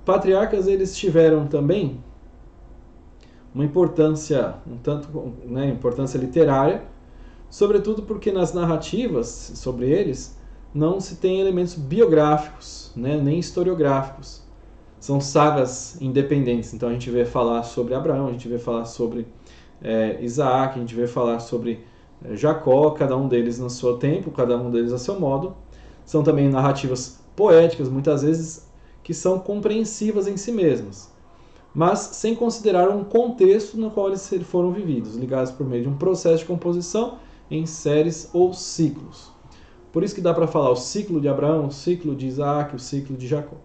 patriarcas, eles tiveram também uma importância, importância literária, sobretudo porque nas narrativas sobre eles não se tem elementos biográficos, né, nem historiográficos. São sagas independentes. Então a gente vê falar sobre Abraão, a gente vê falar sobre Isaac, a gente vê falar sobre Jacó, cada um deles no seu tempo, cada um deles a seu modo. São também narrativas poéticas, muitas vezes, que são compreensivas em si mesmas, mas sem considerar um contexto no qual eles foram vividos, ligados por meio de um processo de composição em séries ou ciclos. Por isso que dá para falar o ciclo de Abraão, o ciclo de Isaac, o ciclo de Jacó.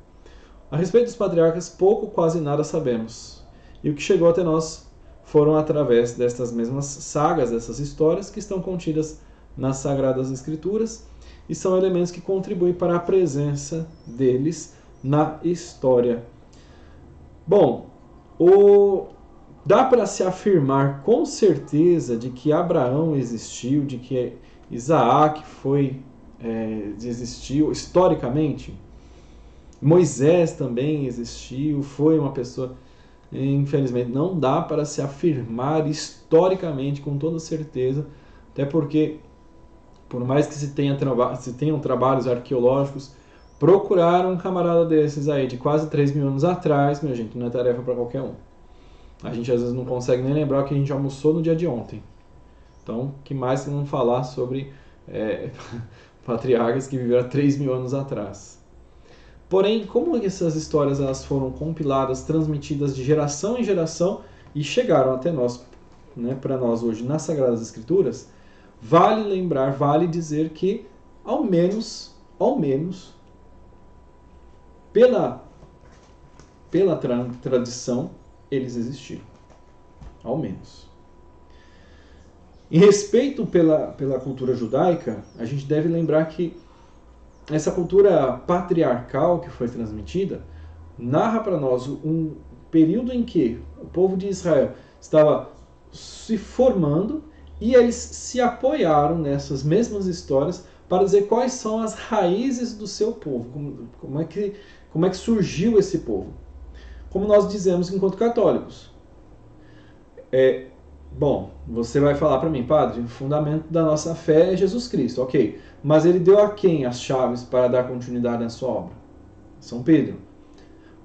A respeito dos patriarcas, pouco, quase nada sabemos. E o que chegou até nós foram através destas mesmas sagas, dessas histórias que estão contidas nas Sagradas Escrituras e são elementos que contribuem para a presença deles na história. Bom, dá para se afirmar com certeza de que Abraão existiu, de que Isaac existiu historicamente. Moisés também existiu, foi uma pessoa. Infelizmente, não dá para se afirmar historicamente com toda certeza, até porque, por mais que se tenham trabalhos arqueológicos, procurar um camarada desses aí de quase 3.000 anos atrás, minha gente, não é tarefa para qualquer um. A gente às vezes não consegue nem lembrar o que a gente almoçou no dia de ontem. Então, que mais que não falar sobre patriarcas que viveram há 3.000 anos atrás. Porém, como essas histórias elas foram compiladas, transmitidas de geração em geração e chegaram até nós, né, para nós hoje nas Sagradas Escrituras, vale lembrar, vale dizer que, ao menos, pela tradição, eles existiram. Ao menos. Em respeito pela cultura judaica, a gente deve lembrar que essa cultura patriarcal que foi transmitida narra para nós um período em que o povo de Israel estava se formando e eles se apoiaram nessas mesmas histórias para dizer quais são as raízes do seu povo, como é que surgiu esse povo. Como nós dizemos enquanto católicos. Bom, você vai falar para mim, padre, o fundamento da nossa fé é Jesus Cristo, ok. Mas ele deu a quem as chaves para dar continuidade à sua obra? São Pedro.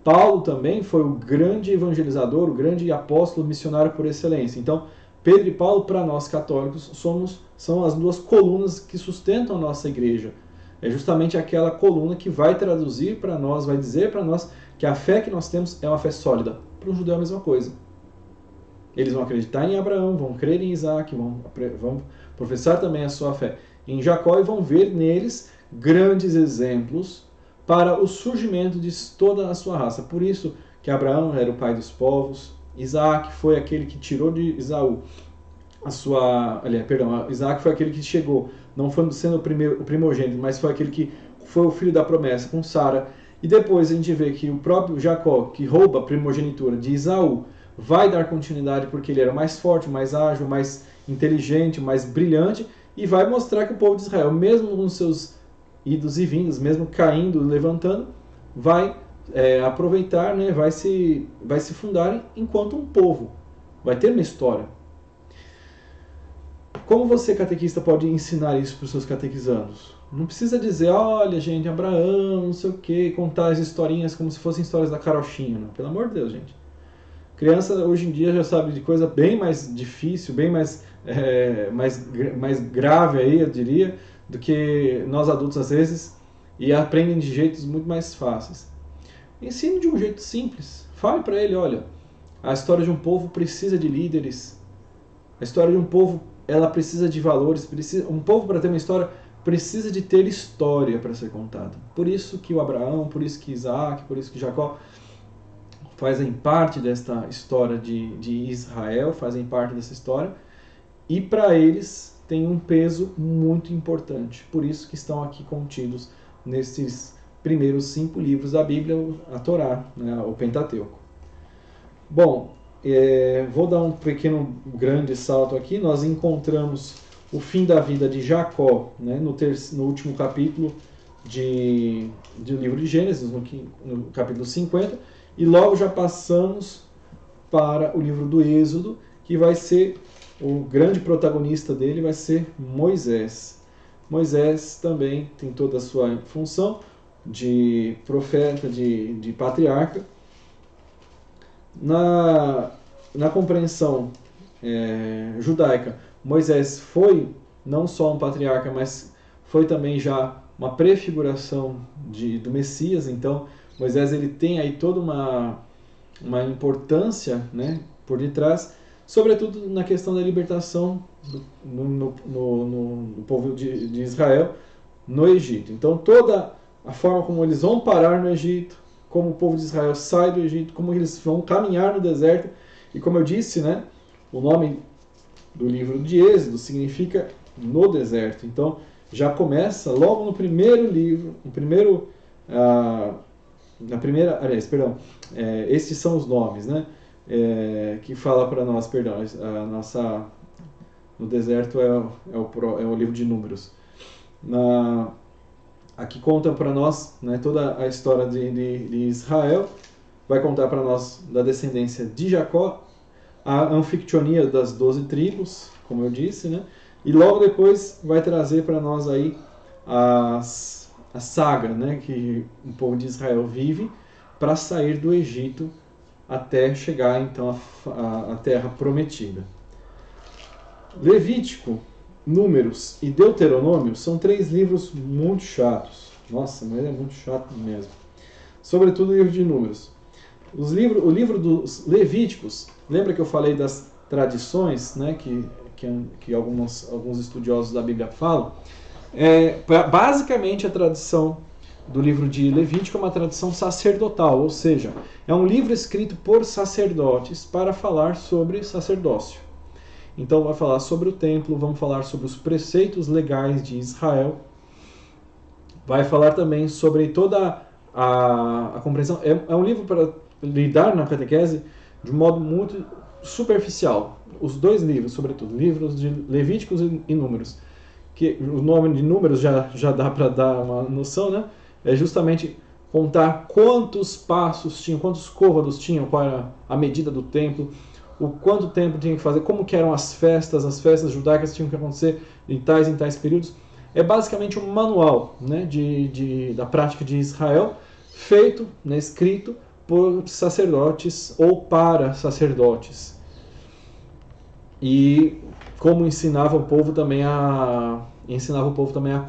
Paulo também foi o grande evangelizador, o grande apóstolo missionário por excelência. Então, Pedro e Paulo, para nós católicos, são as duas colunas que sustentam a nossa igreja. É justamente aquela coluna que vai traduzir para nós, vai dizer para nós que a fé que nós temos é uma fé sólida. Para o judeu é a mesma coisa. Eles vão acreditar em Abraão, vão crer em Isaac, vão professar também a sua fé em Jacó e vão ver neles grandes exemplos para o surgimento de toda a sua raça. Por isso que Abraão era o pai dos povos, Isaac foi aquele que tirou de Esaú Isaac foi aquele que chegou, não foi sendo o primogênito, mas foi aquele que foi o filho da promessa com Sara. E depois a gente vê que o próprio Jacó, que rouba a primogenitura de Esaú, vai dar continuidade porque ele era mais forte, mais ágil, mais inteligente, mais brilhante, e vai mostrar que o povo de Israel, mesmo com seus idos e vindas, mesmo caindo, levantando, vai aproveitar, né, vai se fundar enquanto um povo, vai ter uma história. Como você, catequista, pode ensinar isso para os seus catequizandos? Não precisa dizer, olha, gente, Abraão, não sei o quê, contar as historinhas como se fossem histórias da carochinha. Não. Pelo amor de Deus, gente. Criança, hoje em dia, já sabe de coisa bem mais difícil, bem mais grave aí, eu diria, do que nós adultos, às vezes, e aprendem de jeitos muito mais fáceis. Ensine de um jeito simples. Fale para ele, olha, a história de um povo precisa de líderes. A história de um povo, ela precisa de valores. Um povo, para ter uma história, precisa de ter história para ser contada. Por isso que o Abraão, por isso que Isaac, por isso que Jacó fazem parte desta história de Israel, fazem parte dessa história. E para eles tem um peso muito importante. Por isso que estão aqui contidos nesses primeiros 5 livros da Bíblia, a Torá, né, o Pentateuco. Bom, vou dar um pequeno, grande salto aqui. Nós encontramos o fim da vida de Jacó, né, no último capítulo do livro de Gênesis, no capítulo 50, e logo já passamos para o livro do Êxodo, que vai ser o grande protagonista dele, vai ser Moisés. Moisés também tem toda a sua função de profeta, de patriarca. Na compreensão judaica, Moisés foi não só um patriarca, mas foi também já uma prefiguração do Messias. Então, Moisés ele tem aí toda uma importância, né, por detrás, sobretudo na questão da libertação no povo de Israel no Egito. Então, toda a forma como eles vão parar no Egito, como o povo de Israel sai do Egito, como eles vão caminhar no deserto. E como eu disse, né, o nome do livro de Êxodo significa no deserto. Então, já começa logo no primeiro livro, esses são os nomes, né, que fala para nós, no deserto é o livro de Números. Aqui conta para nós, né, toda a história de Israel, vai contar para nós da descendência de Jacó, a anfictionia das 12 tribos, como eu disse, né, e logo depois vai trazer para nós aí a saga, né, que o povo de Israel vive para sair do Egito até chegar então à terra prometida. Levítico, Números e Deuteronômio são 3 livros muito chatos. Nossa, mas é muito chato mesmo. Sobretudo o livro de Números. O livro dos Levíticos, lembra que eu falei das tradições, né, que alguns estudiosos da Bíblia falam? Basicamente a tradição do livro de Levítico é uma tradição sacerdotal, ou seja, é um livro escrito por sacerdotes para falar sobre sacerdócio. Então vai falar sobre o templo, vamos falar sobre os preceitos legais de Israel, vai falar também sobre toda a compreensão. É um livro para lidar na catequese de um modo muito superficial. Os 2 livros, sobretudo, livros de Levíticos e Números, que o nome de Números já dá para dar uma noção, né? É justamente contar quantos passos tinham, quantos côvados tinham, qual era a medida do templo, o quanto tempo tinha que fazer, como que eram as festas judaicas tinham que acontecer em tais períodos. É basicamente um manual, né, da prática de Israel, feito, né, escrito por sacerdotes ou para sacerdotes. E como ensinava o povo também a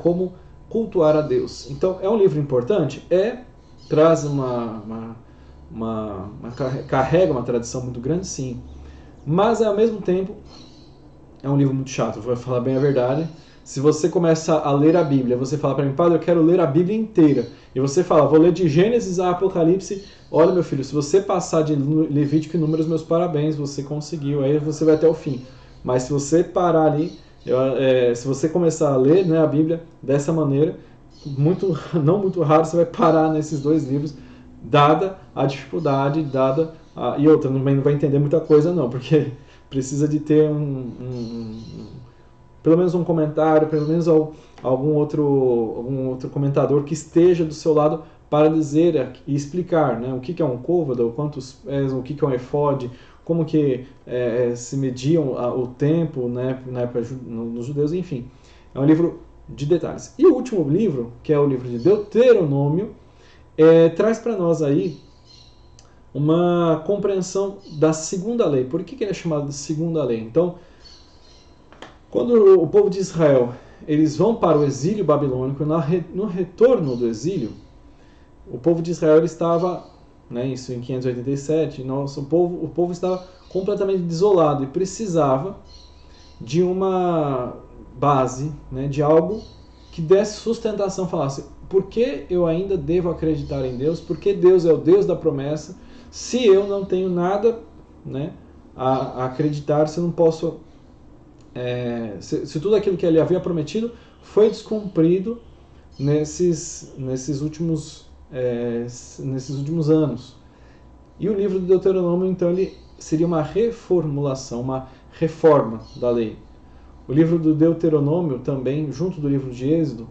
como cultuar a Deus. Então, é um livro importante? Traz carrega uma tradição muito grande, sim. Mas, ao mesmo tempo, é um livro muito chato, vou falar bem a verdade. Se você começa a ler a Bíblia, você fala para mim, padre, eu quero ler a Bíblia inteira. E você fala, vou ler de Gênesis a Apocalipse. Olha, meu filho, se você passar de Levítico e Números, meus parabéns, você conseguiu. Aí você vai até o fim. Mas se você parar ali, se você começar a ler, né, a Bíblia dessa maneira, não muito raro, você vai parar nesses 2 livros, dada a dificuldade, e outra, não vai entender muita coisa não, porque precisa de ter pelo menos um comentário, pelo menos algum outro comentador que esteja do seu lado para dizer e explicar, né, o que é um côvado, quantos pés, o que é um efode, como que se mediam o tempo, né, na época nos judeus, enfim. É um livro de detalhes. E o último livro, que é o livro de Deuteronômio, traz para nós aí uma compreensão da segunda lei. Por que ele é chamado de segunda lei? Então, quando o povo de Israel eles vão para o exílio babilônico, no retorno do exílio, o povo de Israel estava, né, isso em 587, o povo estava completamente desolado e precisava de uma base, né, de algo que desse sustentação, falasse, por que eu ainda devo acreditar em Deus? Por que Deus é o Deus da promessa? Se eu não tenho nada, né, a acreditar, se eu não posso... se tudo aquilo que ele havia prometido foi descumprido nesses últimos anos. E o livro do Deuteronômio, então, ele seria uma reformulação, uma reforma da lei. O livro do Deuteronômio também, junto do livro de Êxodo,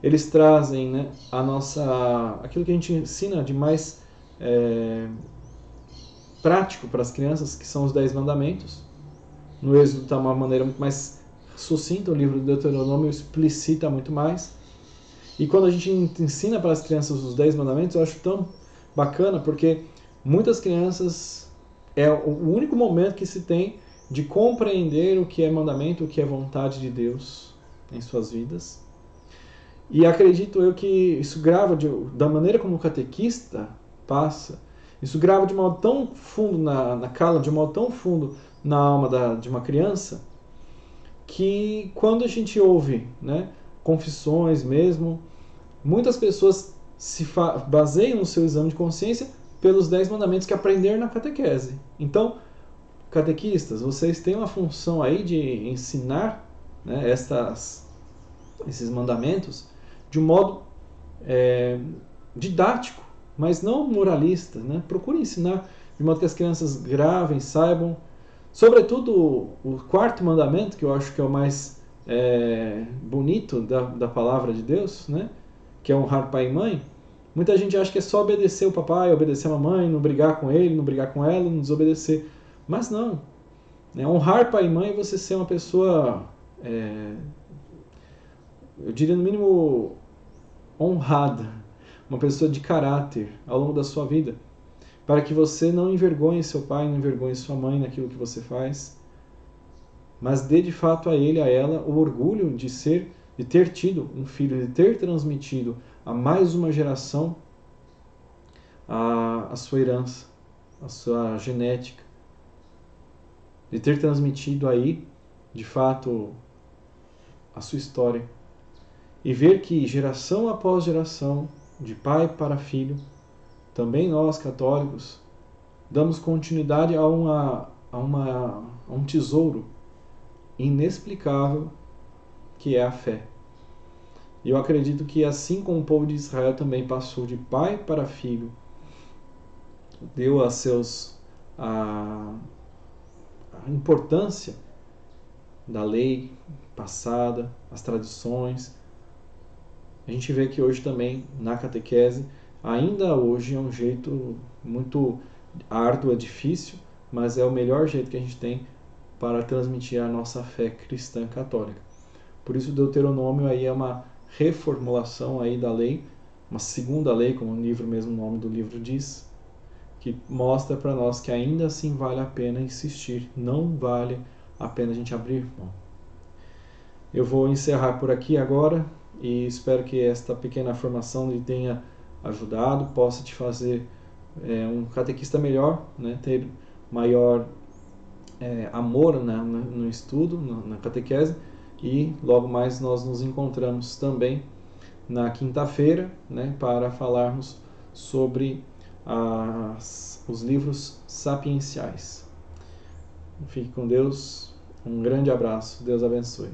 eles trazem, né, aquilo que a gente ensina de mais prático para as crianças, que são os 10 mandamentos. No Êxodo está uma maneira muito mais sucinta, o livro do Deuteronômio explicita muito mais. E quando a gente ensina para as crianças os 10 mandamentos, eu acho tão bacana, porque muitas crianças, é o único momento que se tem de compreender o que é mandamento, o que é vontade de Deus em suas vidas. E acredito eu que isso grava, da maneira como o catequista passa, isso grava de modo tão fundo na cala, de modo tão fundo na alma de uma criança, que quando a gente ouve, né, confissões mesmo, muitas pessoas se baseiam no seu exame de consciência pelos 10 mandamentos que aprenderam na catequese. Então, catequistas, vocês têm uma função aí de ensinar, né, esses mandamentos de um modo didático, mas não moralista, né? Procure ensinar de modo que as crianças gravem, saibam. Sobretudo o quarto mandamento, que eu acho que é o mais bonito da palavra de Deus, né? Que é honrar pai e mãe. Muita gente acha que é só obedecer o papai, obedecer a mamãe, não brigar com ele, não brigar com ela, não desobedecer. Mas não. Honrar pai e mãe é você ser uma pessoa, eu diria no mínimo, honrada, uma pessoa de caráter ao longo da sua vida, para que você não envergonhe seu pai, não envergonhe sua mãe naquilo que você faz, mas dê de fato a ele, a ela, o orgulho de ter tido um filho, de ter transmitido a mais uma geração a sua herança, a sua genética, de ter transmitido aí, de fato, a sua história. E ver que geração após geração, de pai para filho, também nós católicos, damos continuidade a um tesouro inexplicável que é a fé. E eu acredito que assim como o povo de Israel também passou de pai para filho, deu a importância da lei passada, as tradições. A gente vê que hoje também, na catequese, ainda hoje é um jeito muito árduo, é difícil, mas é o melhor jeito que a gente tem para transmitir a nossa fé cristã católica. Por isso o Deuteronômio aí é uma reformulação aí da lei, uma segunda lei, como o livro mesmo, o nome do livro diz, que mostra para nós que ainda assim vale a pena insistir, não vale a pena a gente abrir mão. Eu vou encerrar por aqui agora e espero que esta pequena formação lhe tenha ajudado, possa te fazer um catequista melhor, né? Ter maior amor no estudo, na catequese, e logo mais nós nos encontramos também na quinta-feira, né, para falarmos sobre os livros sapienciais. Fique com Deus, um grande abraço, Deus abençoe.